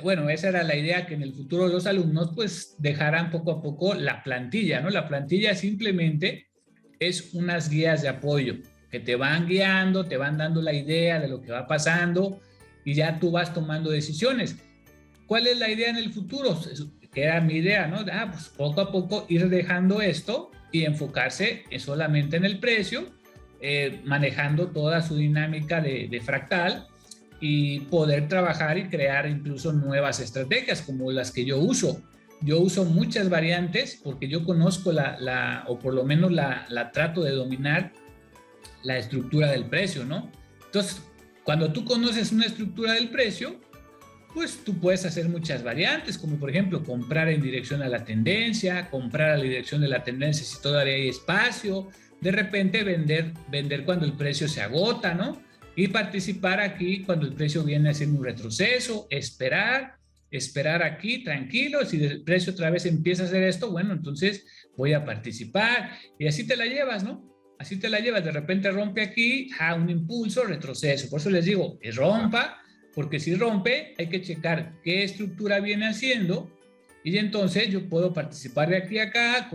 bueno, esa era la idea, que en el futuro los alumnos pues dejaran poco a poco la plantilla, ¿no? La plantilla simplemente es unas guías de apoyo que te van guiando, te van dando la idea de lo que va pasando y ya tú vas tomando decisiones. ¿Cuál es la idea en el futuro? Que era mi idea, ¿no? Pues poco a poco ir dejando esto y enfocarse solamente en el precio, manejando toda su dinámica de fractal y poder trabajar y crear incluso nuevas estrategias como las que yo uso. Yo uso muchas variantes porque yo conozco o por lo menos la trato de dominar la estructura del precio, ¿no? Entonces, cuando tú conoces una estructura del precio, pues tú puedes hacer muchas variantes, como por ejemplo comprar en dirección a la tendencia, comprar a la dirección de la tendencia si todavía hay espacio, de repente vender cuando el precio se agota, ¿no? Y participar aquí cuando el precio viene a hacer un retroceso, esperar aquí tranquilo, si el precio otra vez empieza a hacer esto, bueno, entonces voy a participar y así te la llevas, ¿no? Así te la llevas, de repente rompe aquí, un impulso, retroceso, por eso les digo, que rompa, porque si rompe hay que checar qué estructura viene haciendo y entonces yo puedo participar de aquí a acá,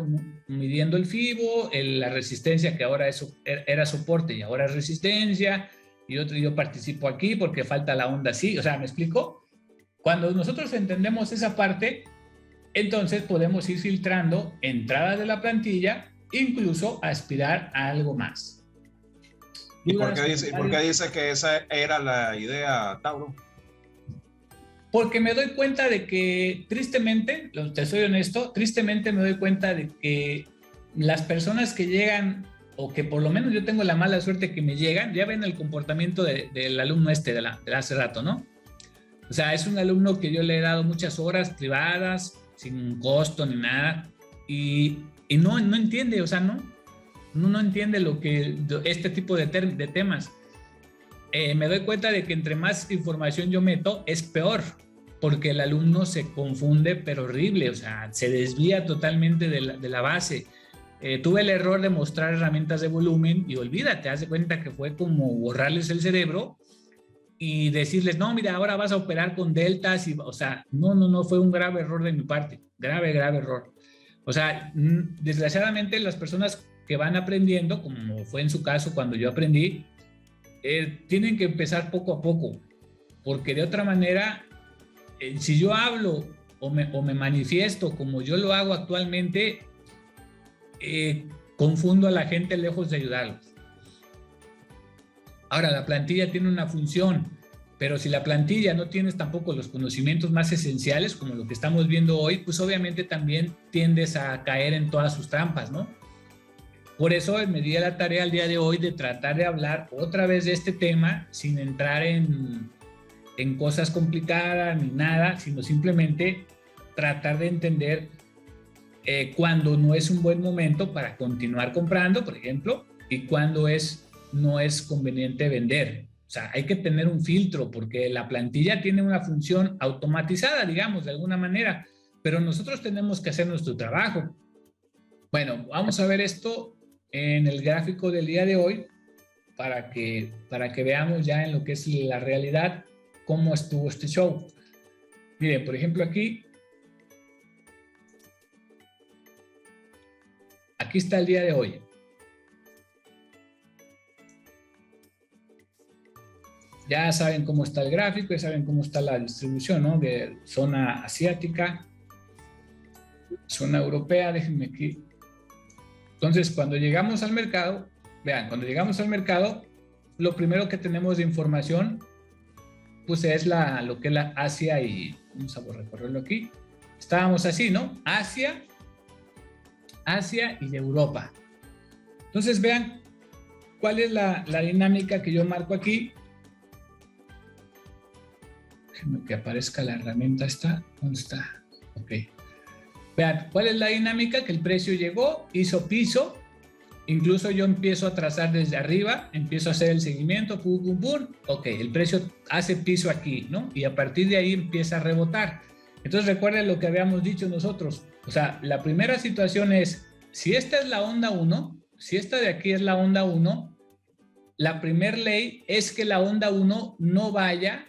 midiendo el FIBO, la resistencia que ahora era soporte y ahora es resistencia, y yo participo aquí porque falta la onda así, o sea, ¿me explico? Cuando nosotros entendemos esa parte, entonces podemos ir filtrando entradas de la plantilla, incluso aspirar a algo más. ¿Y por qué dice que esa era la idea, Tauro? Porque me doy cuenta de que, tristemente, te soy honesto, tristemente me doy cuenta de que las personas que llegan, o que por lo menos yo tengo la mala suerte que me llegan, ya ven el comportamiento del alumno de hace rato, ¿no? O sea, es un alumno que yo le he dado muchas horas privadas, sin costo ni nada, y no entiende, o sea, no entiende este tipo de temas. Me doy cuenta de que entre más información yo meto, es peor, porque el alumno se confunde, pero horrible, o sea, se desvía totalmente de la base. Tuve el error de mostrar herramientas de volumen y olvídate, haz de cuenta que fue como borrarles el cerebro y decirles, no, mira, ahora vas a operar con deltas, o sea, no, fue un grave error de mi parte, grave error. O sea, desgraciadamente las personas que van aprendiendo, como fue en su caso cuando yo aprendí, tienen que empezar poco a poco, porque de otra manera, si yo hablo o me manifiesto como yo lo hago actualmente, confundo a la gente lejos de ayudarlos. Ahora, la plantilla tiene una función, pero si la plantilla no tienes tampoco los conocimientos más esenciales, como lo que estamos viendo hoy, pues obviamente también tiendes a caer en todas sus trampas, ¿no? Por eso me di a la tarea el día de hoy de tratar de hablar otra vez de este tema sin entrar en cosas complicadas ni nada, sino simplemente tratar de entender cuándo no es un buen momento para continuar comprando, por ejemplo, y cuándo no es conveniente vender. O sea, hay que tener un filtro porque la plantilla tiene una función automatizada, digamos, de alguna manera, pero nosotros tenemos que hacer nuestro trabajo. Bueno, vamos a ver esto en el gráfico del día de hoy para que veamos ya en lo que es la realidad cómo estuvo este show. Miren, por ejemplo, aquí está el día de hoy. Ya saben cómo está el gráfico, ya saben cómo está la distribución, ¿no? De zona asiática, zona europea, déjenme aquí. Entonces, cuando llegamos al mercado, vean, cuando llegamos al mercado, lo primero que tenemos de información, pues es lo que es la Asia y, vamos a recorrerlo aquí. Estábamos así, ¿no? Asia y Europa. Entonces, vean cuál es la dinámica que yo marco aquí. Déjenme que aparezca la herramienta esta. ¿Dónde está? Ok. Vean, ¿cuál es la dinámica? Que el precio llegó, hizo piso, incluso yo empiezo a trazar desde arriba, empiezo a hacer el seguimiento, pum, pum, pum, ok, el precio hace piso aquí, ¿no? Y a partir de ahí empieza a rebotar. Entonces recuerden lo que habíamos dicho nosotros, o sea, la primera situación es, si esta es la onda 1, si esta de aquí es la onda 1, la primer ley es que la onda 1 no vaya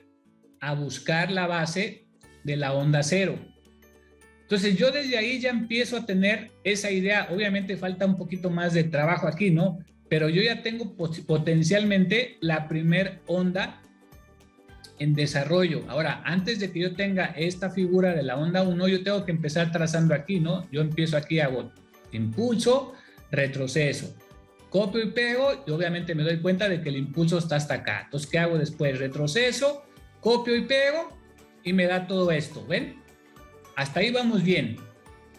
a buscar la base de la onda 0. Entonces yo desde ahí ya empiezo a tener esa idea, obviamente falta un poquito más de trabajo aquí, ¿no? Pero yo ya tengo potencialmente la primer onda en desarrollo. Ahora, antes de que yo tenga esta figura de la onda 1, yo tengo que empezar trazando aquí, ¿no? Yo empiezo aquí, hago impulso, retroceso, copio y pego, y obviamente me doy cuenta de que el impulso está hasta acá. Entonces, ¿qué hago después? Retroceso, copio y pego, y me da todo esto, ¿ven? Hasta ahí vamos bien.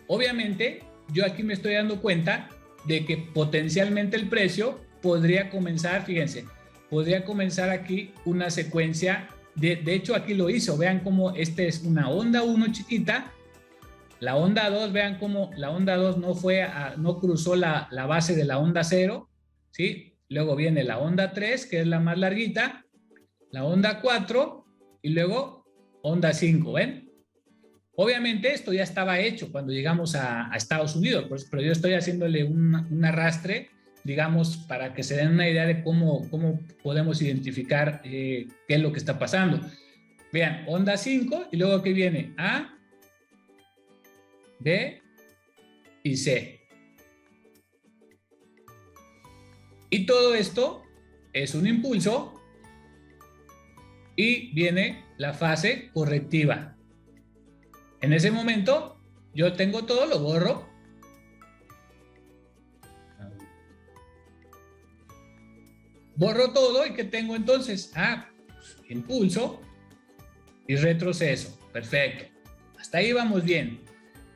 Obviamente, yo aquí me estoy dando cuenta de que potencialmente el precio podría comenzar, fíjense, podría comenzar aquí una secuencia, de hecho aquí lo hizo, vean cómo este es una onda 1 chiquita, la onda 2, vean cómo la onda 2 no cruzó la base de la onda 0, ¿sí? Luego viene la onda 3, que es la más larguita, la onda 4 y luego onda 5, ¿ven? Obviamente esto ya estaba hecho cuando llegamos a Estados Unidos, pues, pero yo estoy haciéndole un arrastre, digamos, para que se den una idea de cómo podemos identificar qué es lo que está pasando. Vean, onda 5 y luego que viene A, B y C. Y todo esto es un impulso y viene la fase correctiva. En ese momento, yo tengo todo, lo borro. Borro todo y ¿qué tengo entonces? Impulso y retroceso. Perfecto. Hasta ahí vamos bien.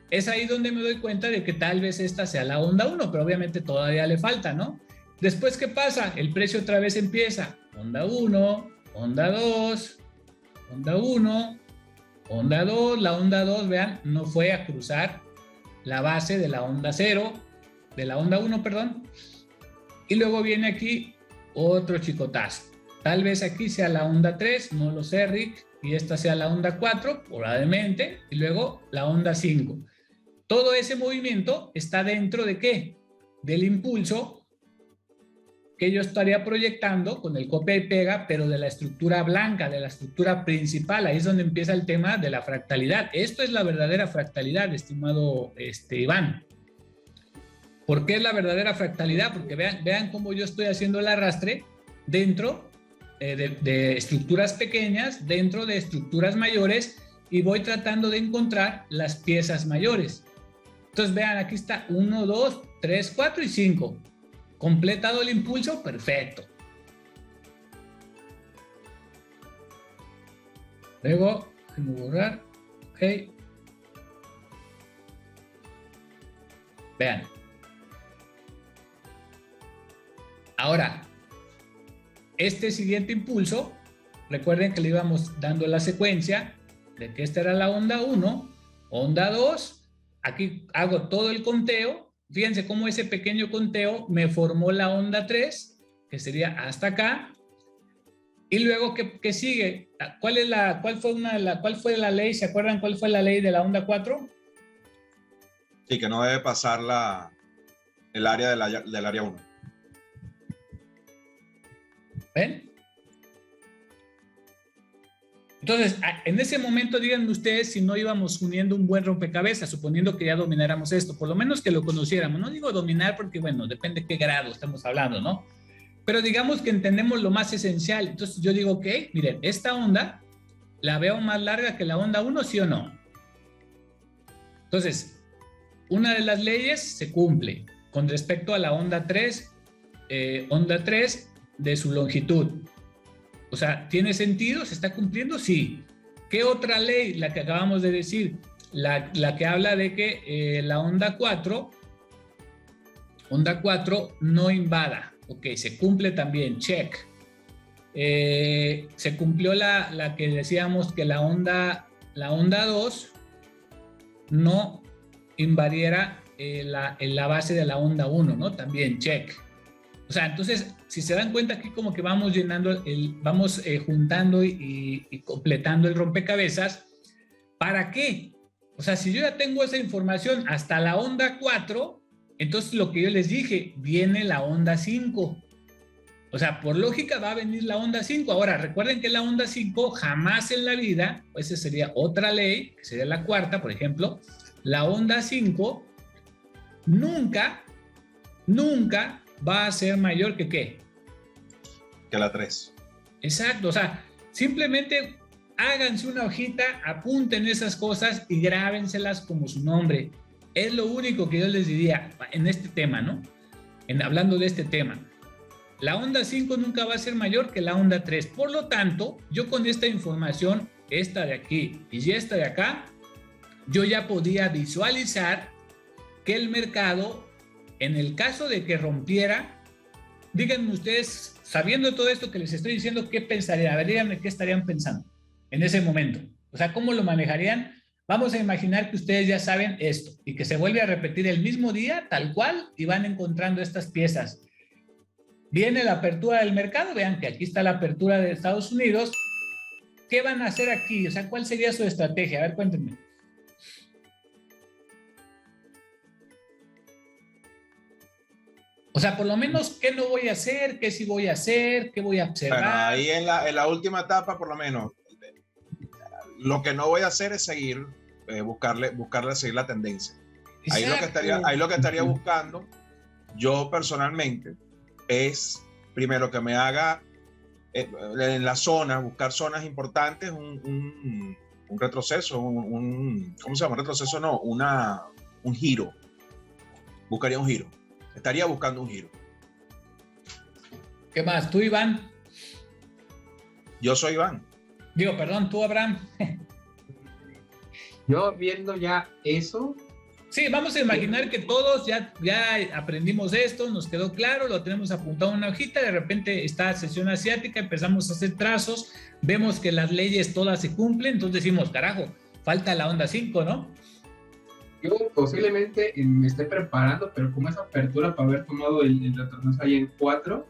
Es ahí donde me doy cuenta de que tal vez esta sea la onda 1, pero obviamente todavía le falta, ¿no? Después, ¿qué pasa? El precio otra vez empieza. Onda 1, onda 2, onda 1, onda 2, la onda 2, vean, no fue a cruzar la base de la onda 0, de la onda 1, perdón, y luego viene aquí otro chicotazo. Tal vez aquí sea la onda 3, no lo sé, Rick, y esta sea la onda 4, probablemente, y luego la onda 5. Todo ese movimiento está dentro de ¿qué? Del impulso que yo estaría proyectando con el copia y pega, pero de la estructura blanca, de la estructura principal. Ahí es donde empieza el tema de la fractalidad. Esto es la verdadera fractalidad, estimado Iván. ¿Por qué es la verdadera fractalidad? Porque vean cómo yo estoy haciendo el arrastre dentro de estructuras pequeñas, dentro de estructuras mayores, y voy tratando de encontrar las piezas mayores. Entonces vean, aquí está 1, 2, 3, 4 y 5. Completado el impulso, perfecto. Luego, déjenme borrar. Ok. Vean. Ahora, este siguiente impulso, recuerden que le íbamos dando la secuencia de que esta era la onda 1, onda 2. Aquí hago todo el conteo. Fíjense cómo ese pequeño conteo me formó la onda 3, que sería hasta acá. Y luego, ¿qué sigue? ¿Cuál fue la ley? ¿Se acuerdan cuál fue la ley de la onda 4? Sí, que no debe pasar el área del área 1. ¿Ven? Entonces, en ese momento, díganme ustedes si no íbamos uniendo un buen rompecabezas, suponiendo que ya domináramos esto, por lo menos que lo conociéramos. No digo dominar porque, bueno, depende de qué grado estamos hablando, ¿no? Pero digamos que entendemos lo más esencial. Entonces yo digo, ok, miren, esta onda la veo más larga que la onda 1, ¿sí o no? Entonces, una de las leyes se cumple con respecto a la onda 3 de su longitud. O sea, ¿tiene sentido? ¿Se está cumpliendo? Sí. ¿Qué otra ley? La que acabamos de decir, la que habla de que la onda 4 no invada. Ok, se cumple también, check. Se cumplió la que decíamos que la onda 2 no invadiera la base de la onda 1, ¿no? También, check. O sea, entonces, si se dan cuenta aquí como que vamos llenando, vamos juntando y completando el rompecabezas. ¿Para qué? O sea, si yo ya tengo esa información hasta la onda 4, entonces lo que yo les dije, viene la onda 5. O sea, por lógica va a venir la onda 5. Ahora, recuerden que la onda 5 jamás en la vida, esa sería otra ley, que sería la cuarta, por ejemplo, la onda 5 nunca va a ser mayor que ¿qué? Que la 3. Exacto, o sea, simplemente háganse una hojita, apunten esas cosas y grábenselas como su nombre. Es lo único que yo les diría en este tema, ¿no? Hablando de este tema. La onda 5 nunca va a ser mayor que la onda 3. Por lo tanto, yo con esta información, esta de aquí y esta de acá, yo ya podía visualizar que el mercado, en el caso de que rompiera, díganme ustedes, sabiendo todo esto que les estoy diciendo, ¿qué pensarían? A ver, díganme qué estarían pensando en ese momento. O sea, ¿cómo lo manejarían? Vamos a imaginar que ustedes ya saben esto y que se vuelve a repetir el mismo día, tal cual, y van encontrando estas piezas. Viene la apertura del mercado, vean que aquí está la apertura de Estados Unidos. ¿Qué van a hacer aquí? O sea, ¿cuál sería su estrategia? A ver, cuéntenme. O sea, por lo menos, ¿qué no voy a hacer? ¿Qué sí voy a hacer? ¿Qué voy a observar? Bueno, ahí en la última etapa, por lo menos, lo que no voy a hacer es seguir, buscarle seguir la tendencia. Ahí lo que estaría buscando, yo personalmente, es primero que me haga en la zona, buscar zonas importantes, un retroceso, ¿cómo se llama? Un retroceso no, un giro. Buscaría un giro. Estaría buscando un giro. ¿Qué más? ¿Tú, Iván? Yo soy Iván. Digo, perdón, tú, Abraham. Yo viendo ya eso, Sí, vamos a imaginar que todos ya aprendimos esto, nos quedó claro, lo tenemos apuntado en una hojita, de repente está sesión asiática, empezamos a hacer trazos, vemos que las leyes todas se cumplen, entonces decimos, carajo, falta la onda 5, ¿no? Yo posiblemente me esté preparando, pero como esa apertura para haber tomado el retroceso ahí en 4,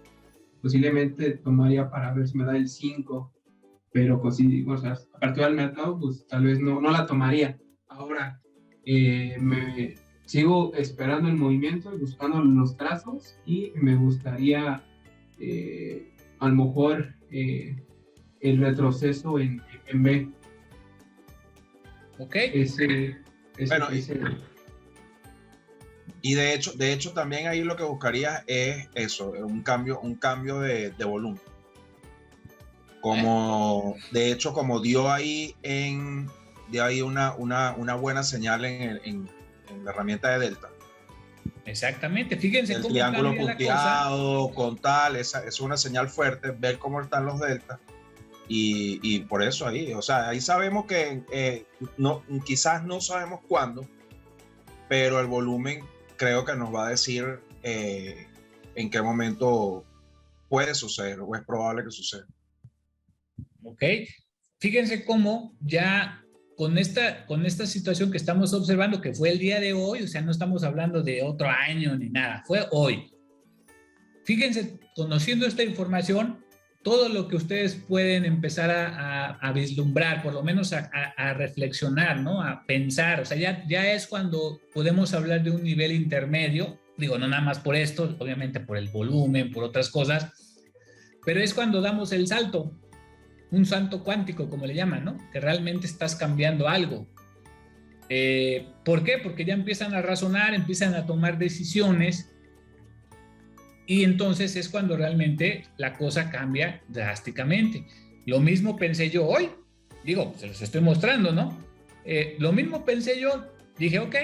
posiblemente tomaría para ver si me da el 5, pero pues sí, o sea, apertura del mercado, pues tal vez no la tomaría. Ahora, me sigo esperando el movimiento, buscando los trazos, y me gustaría a lo mejor el retroceso en B. Ok. Bueno, y de hecho también ahí lo que buscaría es eso, un cambio de volumen. Como de hecho, como dio ahí una buena señal en la herramienta de Delta. Exactamente, fíjense el cómo triángulo cambia punteado con tal, es una señal fuerte, ver cómo están los deltas. Y por eso ahí, o sea, ahí sabemos que quizás no sabemos cuándo, pero el volumen creo que nos va a decir en qué momento puede suceder o es probable que suceda. Ok, fíjense cómo ya con esta situación que estamos observando, que fue el día de hoy, o sea, no estamos hablando de otro año ni nada, fue hoy. Fíjense, conociendo esta información, todo lo que ustedes pueden empezar a vislumbrar, por lo menos a reflexionar, ¿no? A pensar, o sea, ya es cuando podemos hablar de un nivel intermedio, digo, no nada más por esto, obviamente por el volumen, por otras cosas, pero es cuando damos el salto, un salto cuántico, como le llaman, ¿no? Que realmente estás cambiando algo. ¿Por qué? Porque ya empiezan a razonar, empiezan a tomar decisiones, y entonces es cuando realmente la cosa cambia drásticamente. Lo mismo pensé yo hoy, digo, se los estoy mostrando, ¿no? Lo mismo pensé yo, dije, ok,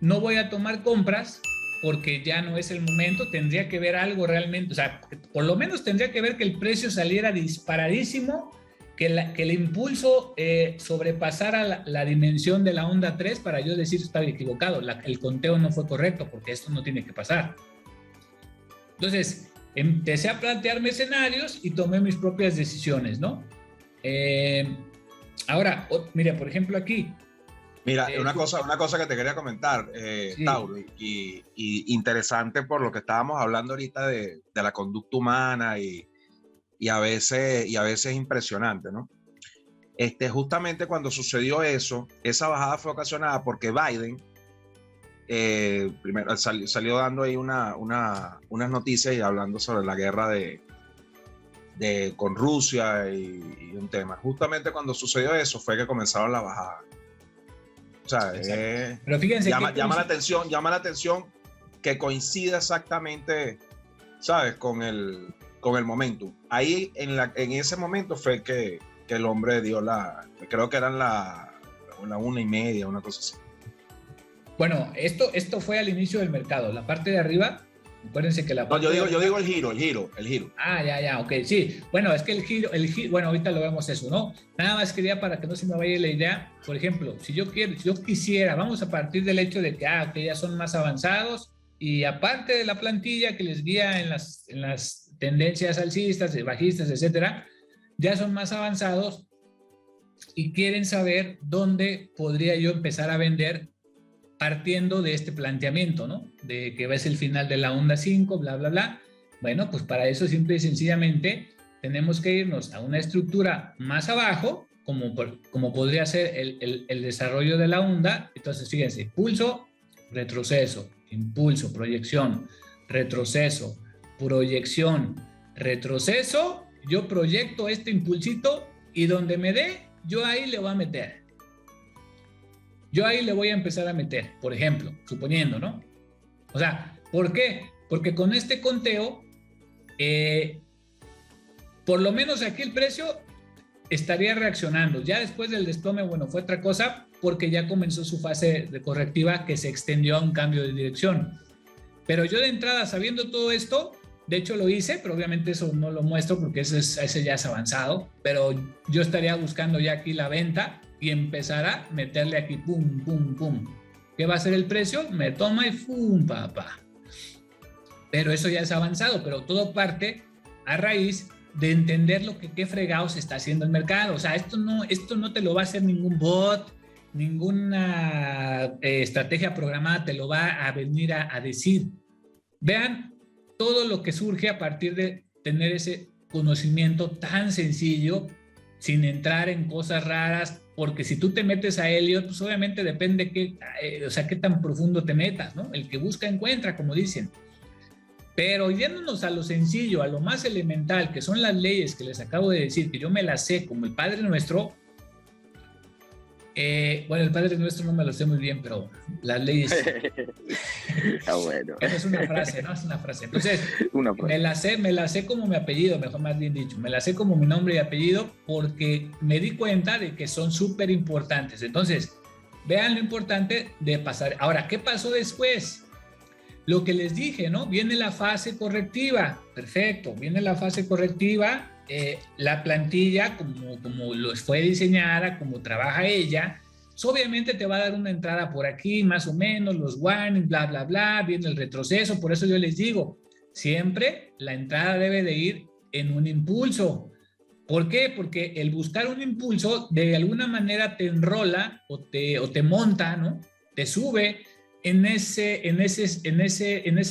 no voy a tomar compras porque ya no es el momento, tendría que ver algo realmente, o sea, por lo menos tendría que ver que el precio saliera disparadísimo, que el impulso sobrepasara la dimensión de la onda 3 para yo decir estaba equivocado, el conteo no fue correcto porque esto no tiene que pasar. Entonces, empecé a plantearme escenarios y tomé mis propias decisiones, ¿no? Ahora, mira, por ejemplo aquí. Mira, una cosa que te quería comentar, sí. Tauro, y interesante por lo que estábamos hablando ahorita de la conducta humana y a veces es impresionante, ¿no? Justamente cuando sucedió eso, esa bajada fue ocasionada porque Biden primero salió dando ahí unas noticias y hablando sobre la guerra con Rusia y un tema. Justamente cuando sucedió eso fue que comenzaron la bajada. O sea, pero fíjense llama la atención que coincida exactamente, ¿sabes? Con el momento. Ahí en ese momento fue que el hombre dio creo que eran la 1:30, una cosa así. Bueno, esto fue al inicio del mercado. La parte de arriba, acuérdense que la parte yo digo el giro. Ah, ya, ok, sí. Bueno, es que el giro, bueno, ahorita lo vemos eso, ¿no? Nada más quería para que no se me vaya la idea. Por ejemplo, si yo quisiera, vamos a partir del hecho de que ya son más avanzados y aparte de la plantilla que les guía en las tendencias alcistas, bajistas, etcétera, ya son más avanzados y quieren saber dónde podría yo empezar a vender partiendo de este planteamiento, ¿no? De que es el final de la onda 5, bla, bla, bla. Bueno, pues para eso simple y sencillamente tenemos que irnos a una estructura más abajo, como podría ser el desarrollo de la onda. Entonces, fíjense, impulso, retroceso, impulso, proyección, retroceso, proyección, retroceso. Yo proyecto este impulsito y donde me dé, yo ahí le voy a meter. Yo ahí le voy a empezar a meter, por ejemplo, suponiendo, ¿no? O sea, ¿por qué? Porque con este conteo, por lo menos aquí el precio estaría reaccionando. Ya después del desplome, bueno, fue otra cosa, porque ya comenzó su fase de correctiva que se extendió a un cambio de dirección. Pero yo de entrada, sabiendo todo esto, de hecho lo hice, pero obviamente eso no lo muestro porque ese ya es avanzado, pero yo estaría buscando ya aquí la venta y empezar a meterle aquí, pum, pum, pum. ¿Ok? ¿Qué va a hacer el precio? Me toma y ¡fum! Papá. Pero eso ya es avanzado, pero todo parte a raíz de entender lo que qué fregados está haciendo el mercado. O sea, esto no te lo va a hacer ningún bot, ninguna estrategia programada te lo va a venir a decir. Vean todo lo que surge a partir de tener ese conocimiento tan sencillo, sin entrar en cosas raras, porque si tú te metes a Elliott, pues obviamente depende qué tan profundo te metas, ¿no? El que busca encuentra, como dicen. Pero yéndonos a lo sencillo, a lo más elemental, que son las leyes que les acabo de decir, que yo me las sé como el Padre Nuestro. Bueno, el Padre Nuestro no me lo sé muy bien, pero las leyes... Bueno. Es una frase, ¿no? Es una frase. Entonces, me la sé como mi apellido, mejor más bien dicho. Me la sé como mi nombre y apellido porque me di cuenta de que son súper importantes. Entonces, vean lo importante de pasar. Ahora, ¿qué pasó después? Lo que les dije, ¿no? Viene la fase correctiva. Perfecto, viene la fase correctiva. La plantilla, como lo fue diseñada, como trabaja ella, pues obviamente te va a dar una entrada por aquí, más o menos, los warnings, bla, bla, bla, viene el retroceso. Por eso yo les digo, siempre la entrada debe de ir en un impulso. ¿Por qué? Porque el buscar un impulso de alguna manera te enrola o te monta, ¿no? Te sube en esa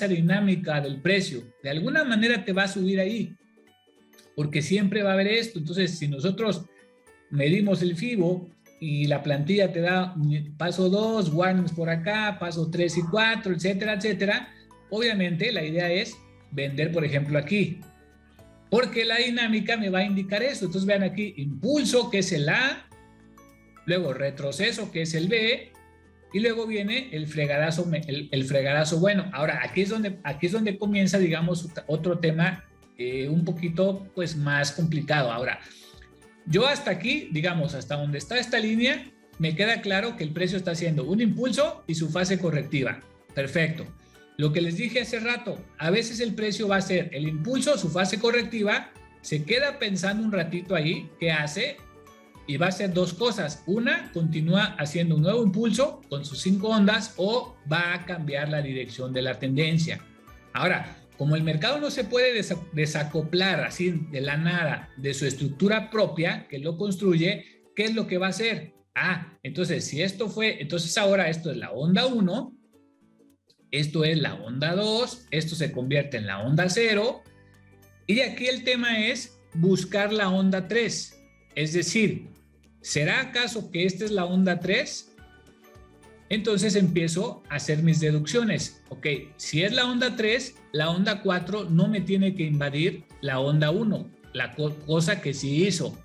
dinámica del precio. De alguna manera te va a subir ahí, porque siempre va a haber esto. Entonces, si nosotros medimos el FIBO y la plantilla te da paso 2, warnings por acá, paso 3 y 4, etcétera, etcétera, obviamente la idea es vender, por ejemplo, aquí, porque la dinámica me va a indicar eso. Entonces, vean aquí, impulso, que es el A, luego retroceso, que es el B, y luego viene el fregadazo, el fregadazo bueno. Ahora, aquí es donde comienza, digamos, otro tema un poquito pues más complicado. Ahora, yo hasta aquí, digamos, hasta donde está esta línea, me queda claro que el precio está haciendo un impulso y su fase correctiva. Perfecto. Lo que les dije hace rato, a veces el precio va a ser el impulso, su fase correctiva, se queda pensando un ratito ahí, ¿qué hace? Y va a hacer dos cosas. Una, continúa haciendo un nuevo impulso con sus 5 ondas o va a cambiar la dirección de la tendencia. Ahora, como el mercado no se puede desacoplar así de la nada de su estructura propia que lo construye, ¿qué es lo que va a hacer? Entonces si esto fue, entonces ahora esto es la onda 1, esto es la onda 2, esto se convierte en la onda 0 y aquí el tema es buscar la onda 3. Es decir, ¿será acaso que esta es la onda 3? Entonces empiezo a hacer mis deducciones. Ok, si es la onda 3, la onda 4 no me tiene que invadir la onda 1, la cosa que sí hizo.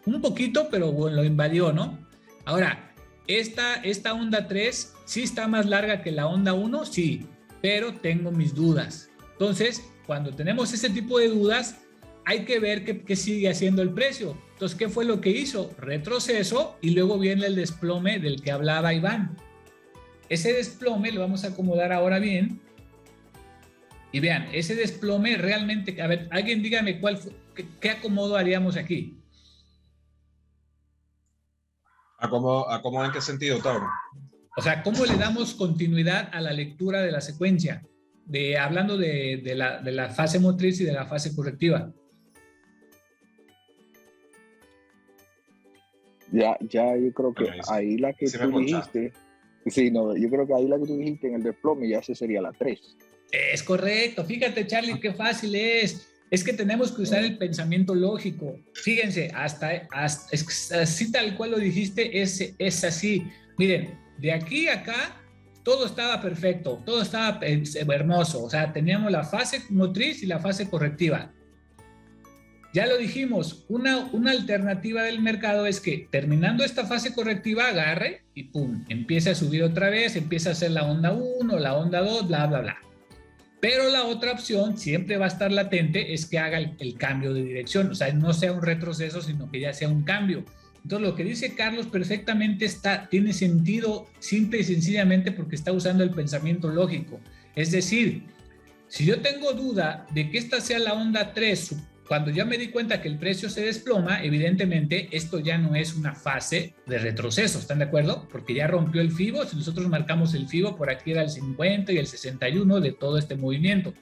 Un poquito, pero bueno, lo invadió, ¿no? Ahora, esta onda 3 sí está más larga que la onda 1, sí, pero tengo mis dudas. Entonces, cuando tenemos ese tipo de dudas, hay que ver qué sigue haciendo el precio. Entonces, ¿qué fue lo que hizo? Retroceso y luego viene el desplome del que hablaba Iván. Ese desplome lo vamos a acomodar ahora bien. Y vean, ese desplome realmente, a ver, alguien dígame qué acomodo haríamos aquí. ¿Acomodo en qué sentido, Tauro? O sea, ¿cómo le damos continuidad a la lectura de la secuencia? Hablando de la fase motriz y de la fase correctiva. Ya, yo creo que ahí la que tú dijiste, sí, no, yo creo que ahí la que tú dijiste en el desplome ya ese sería la 3. Es correcto, fíjate Charlie, qué fácil es. Es que tenemos que usar el pensamiento lógico. Fíjense, hasta así tal cual lo dijiste, es así. Miren, de aquí a acá, todo estaba perfecto, todo estaba hermoso. O sea, teníamos la fase motriz y la fase correctiva. Ya lo dijimos, una alternativa del mercado es que terminando esta fase correctiva agarre y pum, empiece a subir otra vez, empieza a hacer la onda 1, la onda 2, bla, bla, bla. Pero la otra opción siempre va a estar latente, es que haga el cambio de dirección, o sea, no sea un retroceso, sino que ya sea un cambio. Entonces, lo que dice Carlos perfectamente tiene sentido simple y sencillamente porque está usando el pensamiento lógico. Es decir, si yo tengo duda de que esta sea la onda 3, cuando ya me di cuenta que el precio se desploma, evidentemente esto ya no es una fase de retroceso, ¿están de acuerdo? Porque ya rompió el FIBO. Si nosotros marcamos el FIBO, por aquí era el 50 y el 61 de todo este movimiento.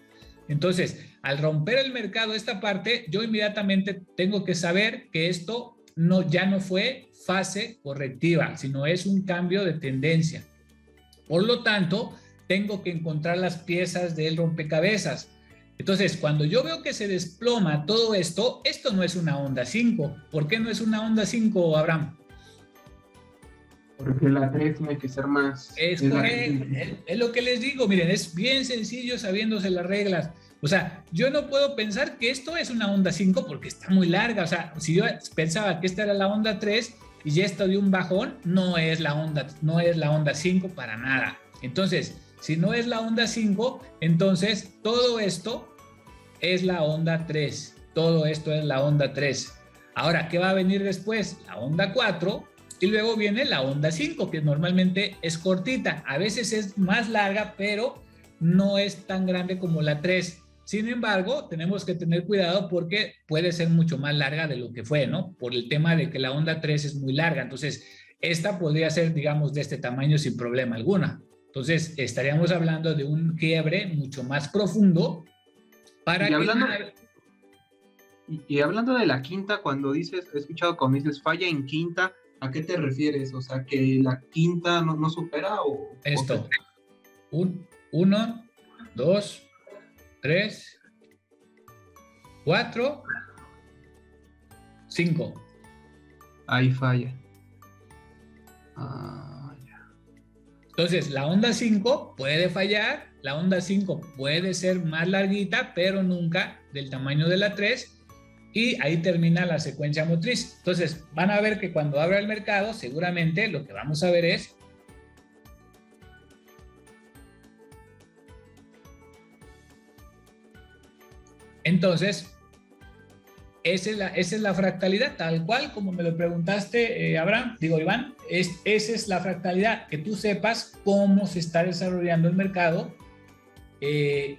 Entonces, al romper el mercado esta parte, yo inmediatamente tengo que saber que esto ya no fue fase correctiva, sino es un cambio de tendencia. Por lo tanto, tengo que encontrar las piezas del rompecabezas. Entonces, cuando yo veo que se desploma todo esto, esto no es una onda 5. ¿Por qué no es una onda 5, Abraham? Porque la 3 tiene que ser más... Es lo que les digo, miren, es bien sencillo sabiéndose las reglas. O sea, yo no puedo pensar que esto es una onda 5 porque está muy larga. O sea, si yo pensaba que esta era la onda 3 y ya esto dio un bajón, no es la onda 5 para nada. Entonces, si no es la onda 5, entonces todo esto es la onda 3. Todo esto es la onda 3. Ahora, ¿qué va a venir después? La onda 4 y luego viene la onda 5, que normalmente es cortita. A veces es más larga, pero no es tan grande como la 3. Sin embargo, tenemos que tener cuidado porque puede ser mucho más larga de lo que fue, ¿no? Por el tema de que la onda 3 es muy larga. Entonces, esta podría ser, digamos, de este tamaño sin problema alguna. Entonces, estaríamos hablando de un quiebre mucho más profundo para y hablando de la quinta, cuando dices, he escuchado cuando dices falla en quinta, ¿a qué te refieres? O sea, ¿que la quinta no supera o...? Esto. 1, 2, 3, 4, 5. Ahí falla. Entonces, la onda 5 puede fallar, la onda 5 puede ser más larguita, pero nunca del tamaño de la 3, y ahí termina la secuencia motriz. Entonces, van a ver que cuando abra el mercado, seguramente lo que vamos a ver es entonces, esa es la fractalidad, tal cual como me lo preguntaste, Iván, esa es la fractalidad, que tú sepas cómo se está desarrollando el mercado en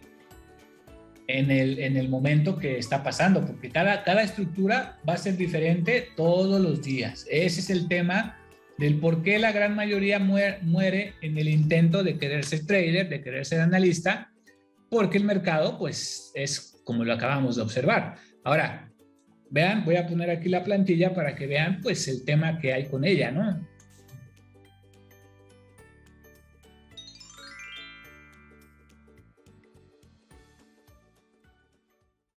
el momento que está pasando, porque cada estructura va a ser diferente todos los días. Ese es el tema del por qué la gran mayoría muere en el intento de querer ser trader, de querer ser analista, porque el mercado, pues, es como lo acabamos de observar. Ahora, vean, voy a poner aquí la plantilla para que vean, pues, el tema que hay con ella, ¿no?